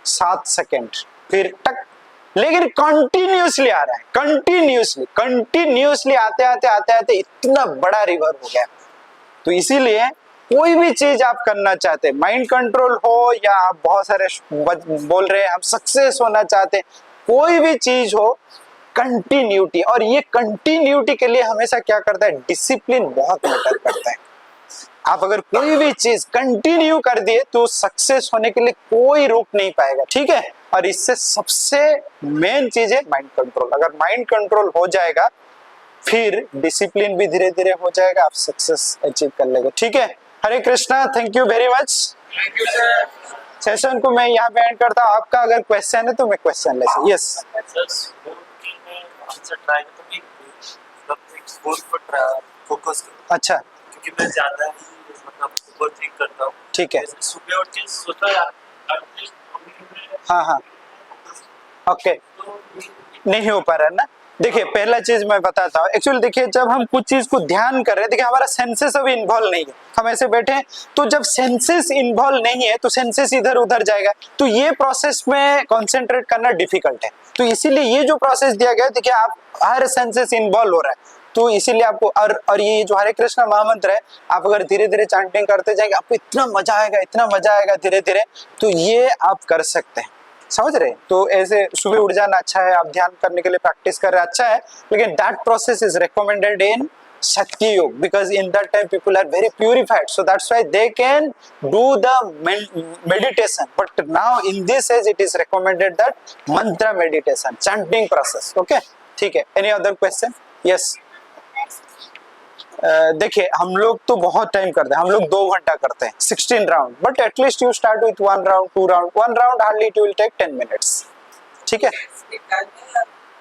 7 सेकेंड, फिर टक, लेकिन कंटिन्यूअसली आ रहा है, कंटिन्यूअसली आते आते इतना बड़ा रिवर हो गया। तो इसीलिए कोई भी चीज आप करना चाहते हैं, माइंड कंट्रोल हो या आप बहुत सारे बोल रहे हैं हम सक्सेस होना चाहते हैं, कोई भी चीज हो, कंटिन्यूटी। और ये कंटिन्यूटी के लिए हमेशा क्या करता है? डिसिप्लिन बहुत मैटर करता है। आप अगर कोई भी चीज कंटिन्यू कर दिए तो सक्सेस होने के लिए कोई रोक नहीं पाएगा। ठीक है, और इससे सबसे मेन चीज है माइंड कंट्रोल। अगर माइंड कंट्रोल हो जाएगा, फिर डिसिप्लिन भी धीरे धीरे हो जाएगा, आप सक्सेस अचीव कर लेंगे। ठीक है, Hare Krishna, thank you very much. Thank you sir. Session को मैं यहाँ पे एंड करता हूँ। आपका अगर क्वेश्चन है तो मैं क्वेश्चन ले। यस अच्छा, क्योंकि मैं ज्यादा ही मतलब ओवरथिंक करता हूँ। ठीक है, सुबह उठ के सोचा हाँ हाँ, ओके, नहीं हो पा रहा है ना। देखिए, पहला चीज मैं बताता हूँ। एक्चुअली देखिए, जब हम कुछ चीज को ध्यान कर रहे हैं, देखिए हमारा सेंसेस अभी इन्वॉल्व नहीं है, हम ऐसे बैठे हैं, तो जब सेंसेस इन्वॉल्व नहीं है तो सेंसेस इधर उधर जाएगा, तो ये प्रोसेस में कंसंट्रेट करना डिफिकल्ट है। तो इसीलिए ये जो प्रोसेस दिया गया है, देखिए आप हर सेंसेस इन्वॉल्व हो रहा है, तो इसीलिए आपको और ये जो हरे कृष्णा महामंत्र है, आप अगर धीरे धीरे चैंटिंग करते जाएंगे, आपको इतना मजा आएगा धीरे धीरे, तो ये आप कर सकते हैं। समझ रहे? तो ऐसे सुबह उठ जाना अच्छा है, आप ध्यान करने के लिए प्रैक्टिस कर रहे हैं, अच्छा है, लेकिन that process is recommended in Shakti Yoga, because in that time people are very purified, so that's why they can do the meditation, but now in this age it is recommended that mantra meditation, chanting process. Okay, ठीक है, any other question? Yes. देखिए, हम लोग तो बहुत टाइम करते हैं, हम लोग 2 घंटा करते हैं, 16 round, but at least you start with 1 round, 2 round, 1 round hardly it will take 10 minutes. ठीक है,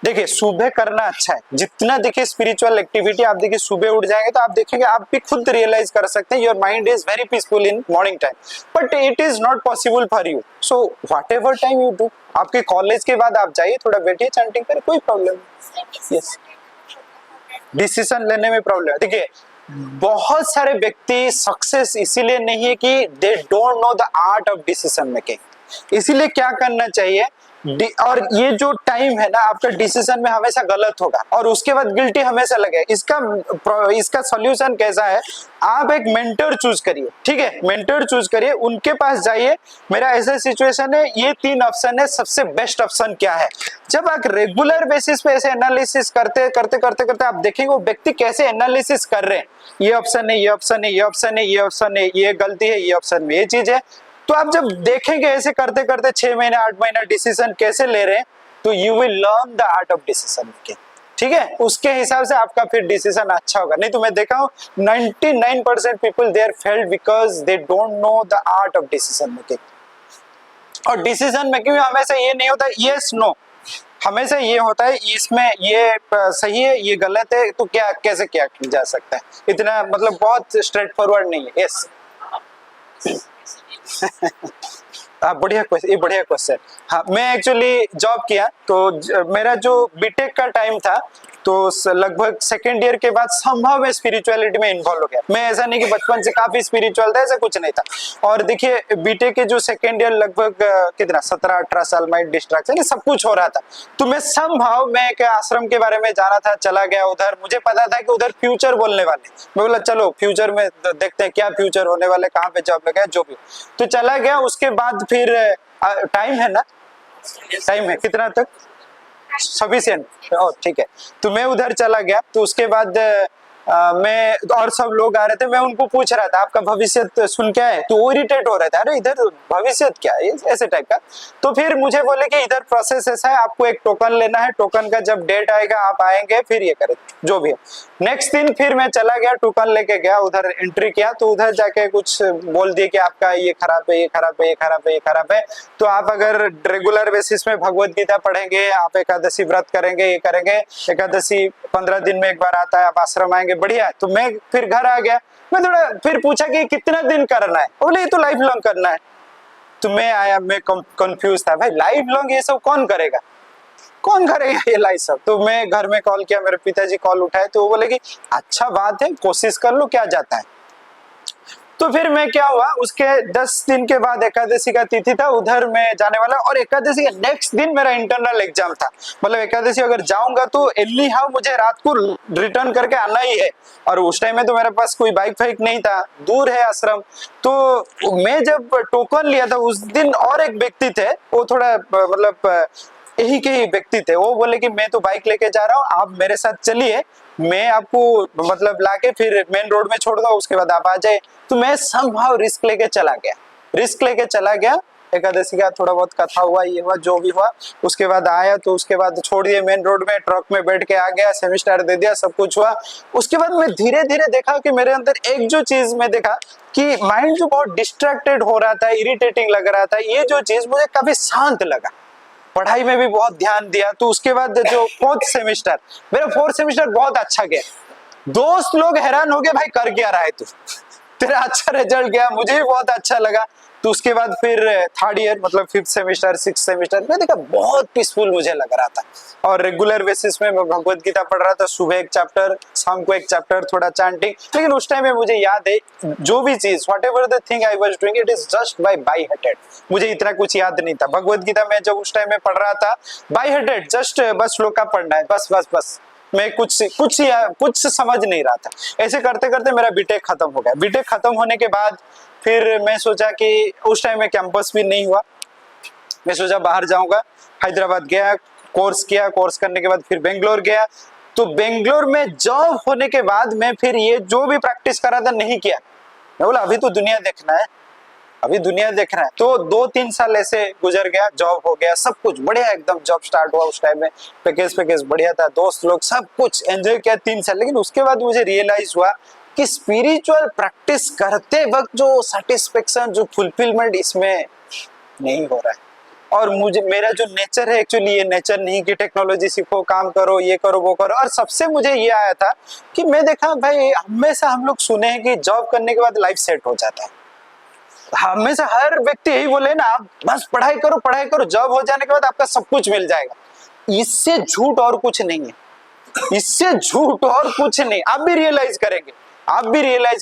देखिए सुबह करना अच्छा है, जितना देखिए स्पिरिचुअल एक्टिविटी आप देखिए सुबह उठ जाएंगे तो आप देखेंगे, आप भी खुद रियलाइज कर सकते हैं, your mind is very peaceful in morning time, but it is not possible for you, so what ever time you do, आपके कॉलेज के बाद आप जाइए, थोड़ा बैठिए, चैंटिंग करें, कोई प्रॉब्लम नहीं। यस, डिसीजन लेने में प्रॉब्लम है। देखिए, बहुत सारे व्यक्ति सक्सेस इसीलिए नहीं है कि दे don't know the art of decision making. इसीलिए क्या करना चाहिए, और ये जो टाइम है ना आपका डिसीजन में हमेशा गलत होगा और उसके बाद गिल्टी हमेशा लगे। इसका सॉल्यूशन कैसा है, आप एक मेंटर चूज करिए, ठीक है, मेंटर चूज करिए, उनके पास जाइए। मेरा ऐसा सिचुएशन है, ये 3 ऑप्शन है, सबसे बेस्ट ऑप्शन क्या है। जब आप रेगुलर बेसिस पे ऐसे एनालिसिस करते करते आप देखेंगे वो व्यक्ति कैसे एनालिसिस कर रहे हैं, ये ऑप्शन है, ये ऑप्शन है, ये ऑप्शन है, ये ऑप्शन है, ये गलती है, ये ऑप्शन में ये चीज है। तो आप जब देखेंगे ऐसे करते करते 6 महीने 8 महीना डिसीजन कैसे ले रहे हैं, तो you will learn the art of decision making, ठीक है। उसके हिसाब से आपका फिर डिसीजन अच्छा होगा। नहीं तो मैं देखा हूं 99% people they are failed because they don't know the art of decision making. और डिसीजन मेकिंग में हमेशा ये नहीं होता यस नो, हमेशा ये होता है इसमें ये सही है, ये गलत है, तो क्या कैसे क्या किया जा सकता है, इतना मतलब बहुत स्ट्रेट फॉरवर्ड नहीं है। यस बढ़िया क्वेश्चन, ये बढ़िया क्वेश्चन। हाँ, मैं एक्चुअली जॉब किया तो मेरा जो बीटेक का टाइम था तो लगभग सेकेंड ईयर के बाद संभव मैं स्पिरिचुअलिटी में इन्वॉल्व हो गया। मैं ऐसा नहीं कि बचपन से काफी स्पिरिचुअल था, ऐसा कुछ नहीं था। और देखिए बीटेक के जो सेकेंड ईयर लगभग कितना 17-18 साल में डिस्ट्रैक्शन सब कुछ हो रहा था, तो मैं संभव मैं एक आश्रम के बारे में जाना था, चला गया उधर। मुझे पता था कि उधर फ्यूचर बोलने वाले, मैं बोला चलो फ्यूचर में देखते हैं क्या फ्यूचर होने वाले, कहाँ पे जॉब लगा, जो भी, तो चला गया। उसके बाद फिर टाइम है ना, टाइम है कितना तक, सफिशिएंट, ठीक है। तो मैं उधर चला गया, तो उसके बाद मैं और सब लोग आ रहे थे, मैं उनको पूछ रहा था आपका भविष्य सुन क्या है, तो वो इरिटेट हो रहे थे, अरे इधर भविष्य क्या है, ऐसे टाइप का। तो फिर मुझे बोले कि इधर प्रोसेस ऐसा है, आपको एक टोकन लेना है, टोकन का जब डेट आएगा आप आएंगे, फिर ये करें जो भी है। नेक्स्ट दिन फिर मैं चला गया, टोकन लेके गया, उधर एंट्री किया, तो उधर जाके कुछ बोल दिए कि आपका ये खराब है, ये खराब है, ये खराब है, ये खराब है, तो आप अगर रेगुलर बेसिस में भगवत गीता पढ़ेंगे, आप एकादशी व्रत करेंगे, ये करेंगे, एकादशी 15 दिन में एक बार आता है, आप आश्रम आएंगे, बढ़िया है। तो मैं फिर घर आ गया, मैं थोड़ा फिर पूछा कि कितना दिन करना है, बोले ये तो लाइफ लॉन्ग करना है। तो मैं आया, मैं कंफ्यूज था, भाई लाइफ लॉन्ग ये सब कौन करेगा, कौन करेगा ये लाइफ सब। तो मैं घर में कॉल किया, मेरे पिताजी कॉल उठाए, तो वो बोले कि अच्छा बात है, कोशिश कर लो, क्या जाता है। तो फिर मैं क्या हुआ, उसके 10 दिन के बाद एकादशी का तिथि था, उधर मैं जाने वाला, और एकादशी के नेक्स्ट दिन मेरा इंटरनल एग्जाम था। मतलब एकादशी अगर जाऊंगा तो एनी हाउ मुझे रात को रिटर्न करके आना ही है, और उस टाइम में तो मेरे पास कोई बाइक फाइक नहीं था, दूर है आश्रम। तो मैं जब टोकन लिया था उस दिन, और एक व्यक्ति थे, वो थोड़ा मतलब यही के ही व्यक्ति थे, वो बोले कि मैं तो बाइक लेके जा रहा हूँ, आप मेरे साथ चलिए, मैं आपको मतलब लाके फिर मेन रोड में छोड़ दूंगा, उसके बाद आप आ जाए। तो मैं संभव रिस्क लेके चला गया, एकादशी का थोड़ा बहुत कथा हुआ, ये हुआ, जो भी हुआ, उसके बाद आया, तो उसके बाद छोड़ दिए मेन रोड में, ट्रक में बैठ के आ गया, सेमेस्टर दे दिया, सब कुछ हुआ। उसके बाद मैं धीरे धीरे देखा कि मेरे अंदर एक जो चीज मैं देखा कि माइंड जो बहुत डिस्ट्रैक्टेड हो रहा था, इरिटेटिंग लग रहा था, ये जो चीज मुझे काफी शांत लगा। पढ़ाई में भी बहुत ध्यान दिया। तो उसके बाद जो 4th सेमेस्टर, मेरा 4th सेमेस्टर बहुत अच्छा गया। दोस्त लोग हैरान हो गए, भाई कर क्या रहा है तू, तेरा अच्छा रिजल्ट गया, मुझे भी बहुत अच्छा लगा। तो उसके बाद फिर 3rd ईयर मतलब 5th सेमेस्टर 6th सेमेस्टर में देखा बहुत पीसफुल मुझे लग रहा था, और रेगुलर बेसिस में मैं भगवत गीता पढ़ रहा था, सुबह एक चैप्टर, शाम को एक चैप्टर, थोड़ा चैंटिंग। लेकिन उस टाइम में मुझे याद है जो भी चीज, whatever the thing I was doing, it is just by hearted. मुझे इतना कुछ याद नहीं था। भगवत गीता में जब उस टाइम में पढ़ रहा था बाय हार्टेड, जस्ट बस श्लोका पढ़ना है, बस मैं कुछ समझ नहीं रहा था। ऐसे करते करते मेरा बीटेक खत्म हो गया। बीटेक खत्म होने के बाद फिर मैं सोचा कि उस टाइम में कैंपस भी नहीं हुआ, मैं सोचा बाहर जाऊंगा। हैदराबाद गया, कोर्स किया, कोर्स करने के बाद फिर बेंगलोर गया। तो बेंगलोर में जॉब होने के बाद मैं फिर ये जो भी प्रैक्टिस कर रहा था नहीं किया। मैं बोला अभी तो दुनिया देखना है, अभी दुनिया देखना है। तो 2-3 साल ऐसे गुजर गया, जॉब हो गया, सब कुछ बढ़िया, एकदम जॉब स्टार्ट हुआ उस टाइम में, पैकेज बढ़िया था, दोस्त लोग, सब कुछ एंजॉय किया 3 साल। लेकिन उसके बाद मुझे रियलाइज हुआ कि स्पिरिचुअल प्रैक्टिस करते वक्त जो सेटिस्फेक्शन, जो फुलफिलमेंट इसमें नहीं हो रहा है। और मुझे, मेरा जो नेचर है एक्चुअली ये नेचर नहीं कि टेक्नोलॉजी सीखो, काम करो, ये करो, वो करो। और सबसे मुझे ये आया था कि मैं देखा भाई हमेशा हम लोग सुने हैं कि जॉब करने के बाद लाइफ सेट हो जाता है। हमेशा हर व्यक्ति यही बोले ना, आप बस पढ़ाई करो, जॉब हो जाने के बाद आपका सब कुछ मिल जाएगा। इससे झूठ और कुछ नहीं है, इससे झूठ और कुछ नहीं। आप भी रियलाइज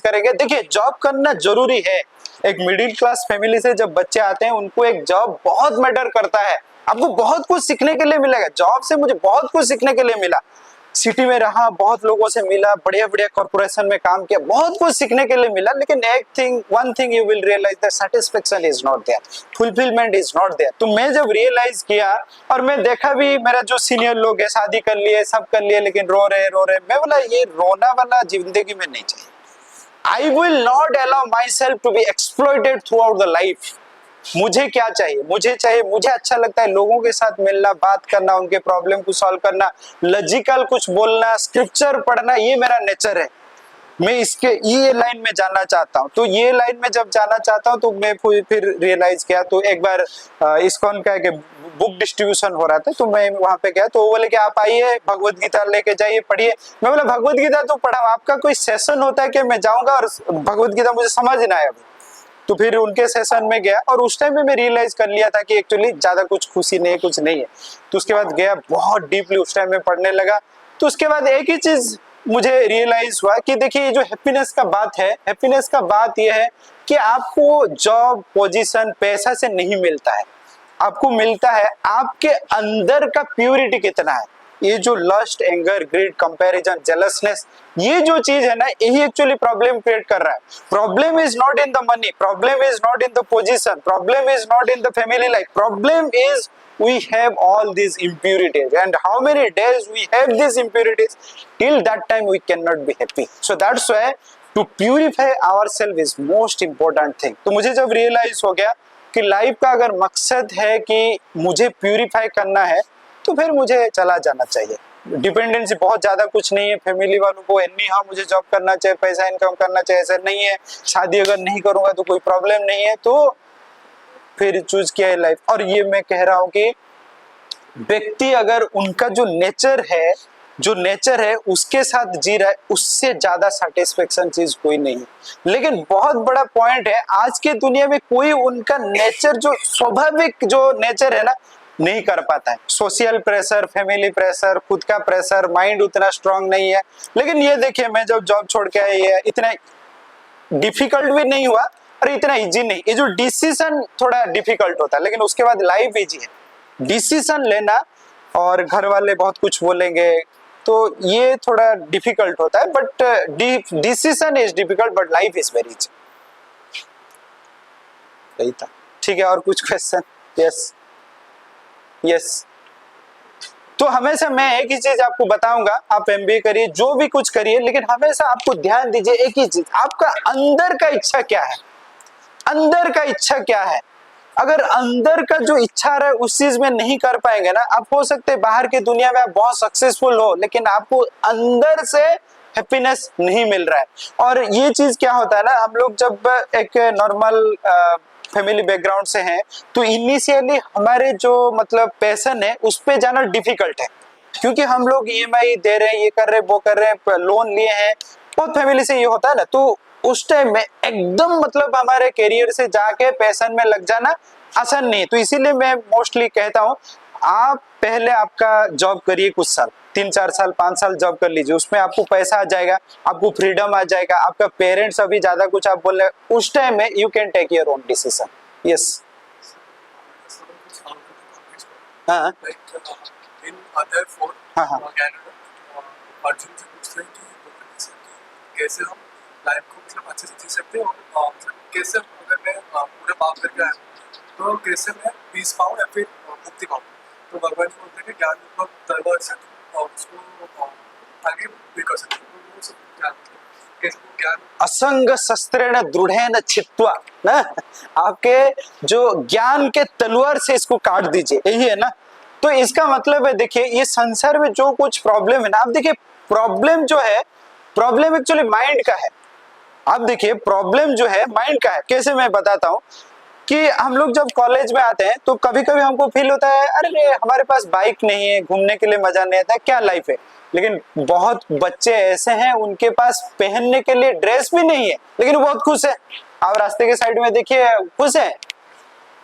करेंगे। देखिए जॉब करना जरूरी है। एक मिडिल क्लास फैमिली से जब बच्चे आते हैं उनको एक जॉब बहुत मैटर करता है। आपको बहुत कुछ सीखने के लिए मिलेगा। जॉब से मुझे बहुत कुछ सीखने के लिए मिला, सिटी में रहा, बहुत लोगों से मिला, बढ़िया बढ़िया कॉर्पोरेशन में काम किया, बहुत कुछ सीखने के लिए मिला। लेकिन one thing you will realise that satisfaction is not there, fulfilment is not there. तो मैं जब रियलाइज किया, और मैं देखा भी मेरा जो सीनियर लोग है शादी कर लिए, सब कर लिए, लेकिन रो रहे, मैं बोला ये रोना वाला जिंदगी में नहीं चाहिए। I will not allow myself to be exploited throughout the life. मुझे क्या चाहिए? मुझे अच्छा लगता है लोगों के साथ मिलना, बात करना, उनके प्रॉब्लम को सॉल्व करना, लॉजिकल कुछ बोलना, स्क्रिप्चर पढ़ना, ये मेरा नेचर है। मैं ये लाइन में जाना चाहता हूँ। तो ये लाइन में जब जाना चाहता हूँ तो मैं फिर रियलाइज किया। तो एक बार इस्कॉन का एक बुक डिस्ट्रीब्यूशन हो रहा था, तो मैं वहां पे गया। तो वो बोले कि आप आइए, भगवत गीता लेके जाइए, पढ़िए। मैं बोला भगवत गीता तो पढ़ा, आपका कोई सेशन होता है कि मैं जाऊंगा और भगवत गीता मुझे समझ ना आया। तो फिर उनके सेशन में गया, और उस टाइम में मैं रियलाइज कर लिया था कि एक्चुअली ज्यादा कुछ खुशी नहीं है, कुछ नहीं है। तो उसके बाद गया, बहुत डीपली उस टाइम में पढ़ने लगा। तो उसके बाद एक ही चीज मुझे रियलाइज हुआ कि देखिए, ये जो हैप्पीनेस का बात है, हैप्पीनेस का बात यह है कि आपको जॉब, पोजीशन, पैसा से नहीं मिलता है, आपको मिलता है आपके अंदर का प्योरिटी कितना है। ये जो लस्ट, एंगर, ग्रीड, कंपैरिजन, जेलसनेस, ये जो चीज है ना, यही एक्चुअली प्रॉब्लम क्रिएट कर रहा है। Problem is not in the money, problem is not in the position, problem is not in the family life, problem is we have all these impurities, and how many days we have these impurities, till that time we cannot be happy. So that's why to purify ourselves is most important thing. तो मुझे जब रियलाइज हो गया कि लाइफ का अगर मकसद है कि मुझे प्यूरिफाई करना है, तो फिर मुझे चला जाना चाहिए। डिपेंडेंसी बहुत ज्यादा कुछ नहीं है फैमिली वालों को, नहीं हाँ मुझे जॉब करना चाहिए, पैसा इनकम करना चाहिए, ऐसा नहीं है। शादी अगर नहीं करूंगा तो कोई प्रॉब्लम नहीं है, तो फिर चूज किया है लाइफ। और ये मैं कह रहा हूं कि व्यक्ति अगर उनका जो नेचर है उसके साथ जी रहा है, उससे ज्यादा सेटिस्फेक्शन चीज कोई नहीं है। लेकिन बहुत बड़ा पॉइंट है, आज के दुनिया में कोई उनका नेचर, जो स्वाभाविक जो नेचर है ना, नहीं कर पाता है। सोशल प्रेशर, फैमिली प्रेशर, खुद का प्रेशर, माइंड उतना स्ट्रांग नहीं है। लेकिन ये देखिए, मैं जब जॉब छोड़ के आया, इतना डिफिकल्ट भी नहीं हुआ और इतना इजी नहीं। ये जो डिसीजन थोड़ा डिफिकल्ट होता है, लेकिन उसके बाद लाइफ इजी है। डिसीजन लेना, और घर वाले बहुत कुछ बोलेंगे तो ये थोड़ा डिफिकल्ट होता है, but decision is difficult but life is very easy. यही था। ठीक है, और कुछ क्वेश्चन? यस। तो हमेशा मैं एक ही चीज आपको बताऊंगा, आप एमबीए करिए, जो भी कुछ करिए, लेकिन हमेशा आपको ध्यान दीजिए एक ही चीज, आपका अंदर का इच्छा क्या है। अंदर का इच्छा क्या है? अगर अंदर का जो इच्छा है उस चीज में नहीं कर पाएंगे ना, आप हो सकते हैं बाहर की दुनिया में आप बहुत सक्सेसफुल हो, लेकिन आपको अंदर से हैप्पीनेस नहीं मिल रहा है। और ये चीज क्या होता है ना, हम लोग जब एक नॉर्मल फैमिली बैकग्राउंड से हैं, तो इनिशियली हमारे जो मतलब पैशन है उस पे जाना डिफिकल्ट है, क्योंकि हम लोग ईएमआई दे रहे हैं, ये कर रहे हैं, वो कर रहे हैं, लोन लिए हैं, बहुत फैमिली से ये होता है ना। तो उस टाइम में एकदम मतलब हमारे करियर से जाके पैशन में लग जाना आसान नहीं है। तो इसीलिए मैं मोस्टली कहता हूँ, आप पहले आपका जॉब करिए कुछ साल, 3-4 साल 5 साल जॉब कर लीजिए, उसमें आपको पैसा आ जाएगा, आपको फ्रीडम आ जाएगा, आपका पेरेंट्स अभी ज्यादा कुछ आप बोल रहे, उस टाइम में you can take your own decision. Yes. हाँ इन अदर फोर अर्जुन से पूछते हैं कि कैसे हम लाइफ को मतलब अच्छे से जी सकते हैं, और मतलब कैसे अगर मैं पूरा पाप करके आया तो कैसे मैं पीस पाऊँ या फिर मुक्ति पाऊँ। तो भगवान जी बोलते हैं कि ज्ञान मतलब तलवार से उसको आगे भी कर सकते हैं। कैसे ज्ञान असंग शस्त्रेण दृढ़ेन छित्त्वा ना, आपके जो ज्ञान के तलवार से इसको काट दीजिए, यही है ना। तो इसका मतलब है, देखिए ये संसार में जो कुछ प्रॉब्लम है ना, आप देखिए प्रॉब्लम जो है, प्रॉब्लम एक्चुअली माइंड का है। आप देखिए प्रॉब्लम जो है माइंड का है। कैसे, मैं बताता हूँ कि हम लोग जब कॉलेज में आते हैं तो कभी कभी हमको फील होता है, अरे हमारे पास बाइक नहीं है, घूमने के लिए मजा नहीं आता, क्या लाइफ है। लेकिन बहुत बच्चे ऐसे हैं उनके पास पहनने के लिए ड्रेस भी नहीं है, लेकिन वो बहुत खुश है। आप रास्ते के साइड में देखिए, खुश है।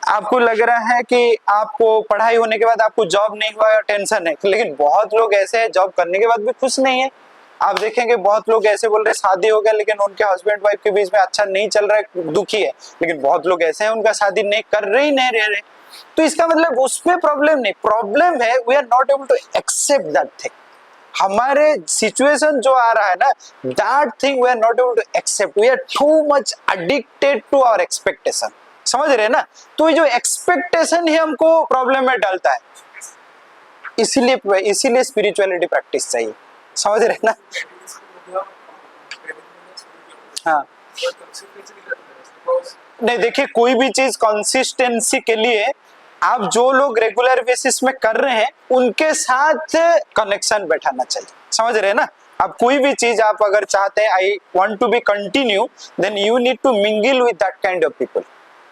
आपको लग रहा है कि आपको पढ़ाई होने के बाद आपको जॉब नहीं हुआ, टेंशन है, लेकिन बहुत लोग ऐसे हैं जॉब करने के बाद भी खुश नहीं है। आप देखेंगे बहुत लोग ऐसे बोल रहे शादी हो गया, लेकिन उनके हस्बैंड वाइफ के बीच में अच्छा नहीं चल रहा है, दुखी है। लेकिन बहुत लोग ऐसे हैं उनका शादी नहीं कर रहे ही नहीं रह रहे। तो इसका मतलब उसमें प्रॉब्लम नहीं, प्रॉब्लम है we are not able to accept that thing. हमारे सिचुएशन जो आ रहा है ना, that thing we are not able to accept, we are too much addicted to our expectation. समझ रहे हैं ना? तो ये जो एक्सपेक्टेशन ही हमको प्रॉब्लम में डालता है, इसीलिए स्पिरिचुअलिटी प्रैक्टिस चाहिए। समझ रहे हैं ना? हाँ, नहीं देखिए, कोई भी चीज कंसिस्टेंसी के लिए आप जो लोग रेगुलर बेसिस में कर रहे हैं उनके साथ कनेक्शन बैठाना चाहिए। समझ रहे हैं ना? आप कोई भी चीज आप अगर चाहते हैं I want to be continue, then you need to mingle with that kind of people.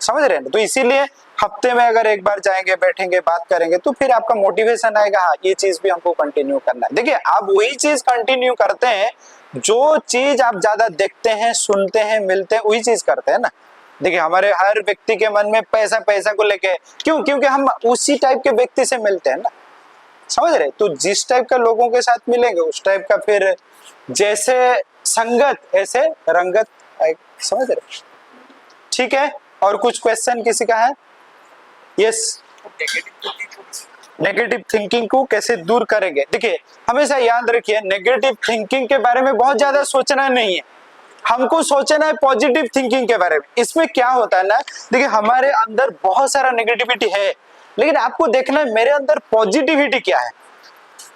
समझ रहे हैं ना? तो इसीलिए हफ्ते में अगर एक बार जाएंगे, बैठेंगे, बात करेंगे, तो फिर आपका मोटिवेशन आएगा, हाँ ये चीज भी हमको कंटिन्यू करना है। देखिए, आप वही चीज कंटिन्यू करते हैं जो चीज आप ज्यादा देखते हैं, सुनते हैं, मिलते हैं, वही चीज करते हैं ना। देखिए, हमारे हर व्यक्ति के मन में पैसा पैसा को लेके क्यों? क्योंकि हम उसी टाइप के व्यक्ति से मिलते हैं ना। समझ रहे? तो जिस टाइप का लोगों के साथ मिलेंगे उस टाइप का फिर जैसे संगत ऐसे रंगत। समझ रहे? ठीक है, और कुछ क्वेश्चन किसी का है? यस। नेगेटिव थिंकिंग को कैसे दूर करेंगे? देखिए, हमेशा याद रखिए, नेगेटिव थिंकिंग के बारे में बहुत ज्यादा सोचना नहीं है, हमको सोचना है पॉजिटिव थिंकिंग के बारे में। इसमें क्या होता है ना, देखिए हमारे अंदर बहुत सारा नेगेटिविटी है, लेकिन आपको देखना है मेरे अंदर पॉजिटिविटी क्या है।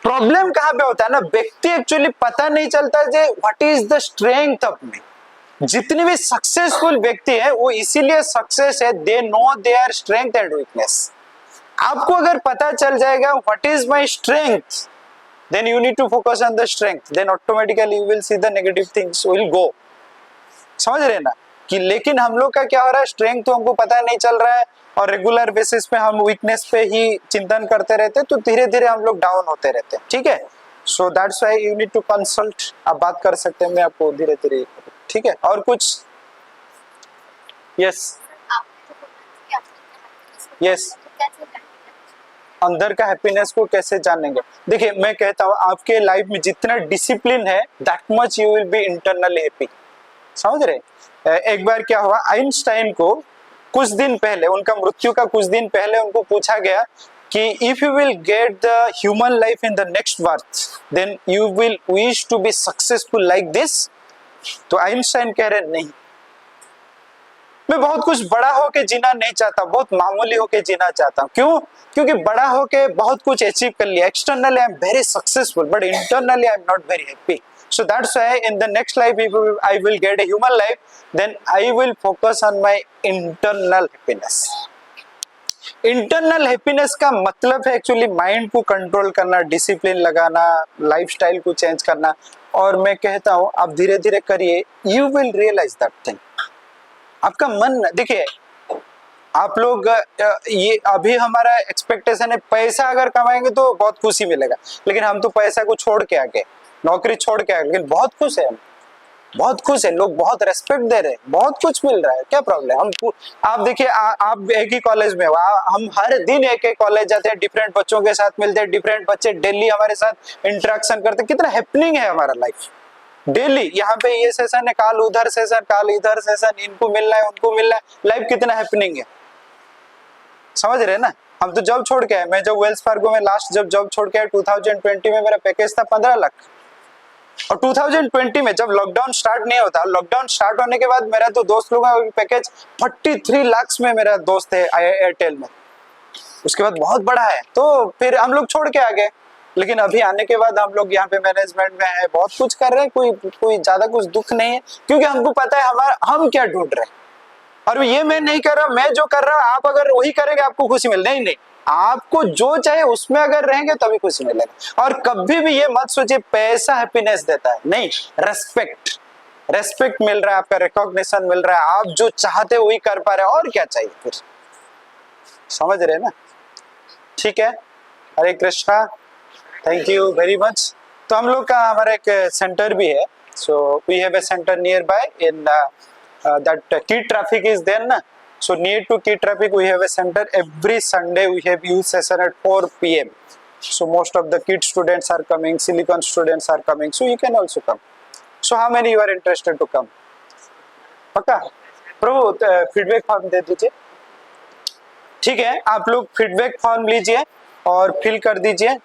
प्रॉब्लम कहाँ पे होता है ना, व्यक्ति एक्चुअली पता नहीं चलता जे what is the strength of me. जितने भी सक्सेसफुल व्यक्ति है वो इसीलिए सक्सेस है, they know their strength and weakness. आपको अगर पता चल जाएगा what is my strength, then you need to focus on the strength, then automatically you will see the negative things will go. समझ रहे हैं ना? कि लेकिन हम लोग का क्या हो रहा है, स्ट्रेंथ तो हमको पता नहीं चल रहा है और रेगुलर बेसिस पे हम वीकनेस पे ही चिंतन करते रहते हैं, तो धीरे धीरे हम लोग डाउन होते रहते हैं। ठीक है, so that's why you need to consult. आप बात कर सकते हैं, मैं आपको धीरे धीरे। ठीक है, और कुछ? Yes yes. अंदर का हैप्पीनेस को कैसे जानेंगे? देखिए, मैं कहता हूँ आपके लाइफ में जितना डिसिप्लिन है that much you will be internally happy. समझ रहे? एक बार क्या हुआ, आइंस्टाइन को कुछ दिन पहले, उनका मृत्यु का कुछ दिन पहले उनको पूछा गया कि if you will get the human life in the next birth, then you will wish to be successful like this. तो आइंस्टाइन कह रहे नहीं, मैं बहुत कुछ बड़ा होके जीना नहीं चाहता, बहुत मामूली होके जीना चाहता हूँ। क्यों? क्योंकि बड़ा होके बहुत कुछ अचीव कर लिया, externally I am very successful but internally I am not very happy. So that's why in the next life, if I will get a human life, then I will focus on my internal happiness. Internal happiness का मतलब है एक्चुअली माइंड को कंट्रोल करना, डिसिप्लिन लगाना, लाइफस्टाइल को चेंज करना। और मैं कहता हूँ आप धीरे धीरे करिए, you will realise that thing. आपका मन, देखिए आप लोग ये अभी हमारा एक्सपेक्टेशन है पैसा अगर कमाएंगे तो बहुत खुशी मिलेगा, लेकिन हम तो पैसा को छोड़ के आ गए, नौकरी छोड़ के आ गए, लेकिन बहुत खुश है हम, बहुत खुश है, लोग बहुत रेस्पेक्ट दे रहे हैं, बहुत कुछ मिल रहा है, क्या प्रॉब्लम? हम आप देखिए, आप एक ही कॉलेज में हो, हम हर दिन एक एक कॉलेज जाते हैं, डिफरेंट बच्चों के साथ मिलते हैं, डिफरेंट बच्चे डेली हमारे साथ इंटरेक्शन करते हैं, कितना हैपनिंग है हमारा लाइफ। डेली यहाँ पे ये सेशन है, काल उधर सेशन, काल इधर सेशन, इनको मिलना है, उनको मिलना है, लाइफ कितना हैपनिंग है। समझ रहे हैं ना? हम तो जॉब छोड़ के आए, मैं जब वेल्स फार्गो में लास्ट जब जॉब छोड़ के आया 2020 में, मेरा पैकेज था 15 लाख। और 2020 में जब लॉकडाउन स्टार्ट नहीं होता, लॉकडाउन स्टार्ट होने के बाद मेरा तो दोस्त लोगों का पैकेज 43 लाख में, मेरा दोस्त है एयरटेल में, उसके बाद बहुत बड़ा है, तो फिर हम लोग छोड़ के आ गए। लेकिन अभी आने के बाद हम लोग यहाँ पे मैनेजमेंट में है, बहुत कुछ कर रहे हैं, कोई ज्यादा कुछ दुख नहीं है, क्योंकि हमको पता है हम क्या ढूंढ रहे हैं। और ये मैं नहीं कर रहा, मैं जो कर रहा हूँ आप अगर वही करेंगे आपको खुशी मिल, नहीं, आपको जो चाहे उसमें अगर रहेंगे तभी खुशी मिलेगा। और कभी भी ये मत सोचिए पैसा हैप्पीनेस देता है, नहीं, रेस्पेक्ट मिल रहा है, आपका रिकॉग्निशन मिल रहा है, आप जो चाहते वही कर पा रहे हैं, और क्या चाहिए फिर? समझ रहे ना? ठीक है, Hare Krishna, thank you very much. तो हम लोग का हमारा एक सेंटर भी है, so we have a centre near by in that key traffic is there na, so near to key traffic we have a center. Every Sunday we have youth session at 4 PM, so most of the kid students are coming, silicon students are coming, so you can also come. So how many you are interested to come? पक्का? प्रभु फीडबैक फॉर्म दे दीजिए। ठीक है, आप लोग फीडबैक फॉर्म लीजिए और फिल कर दीजिए।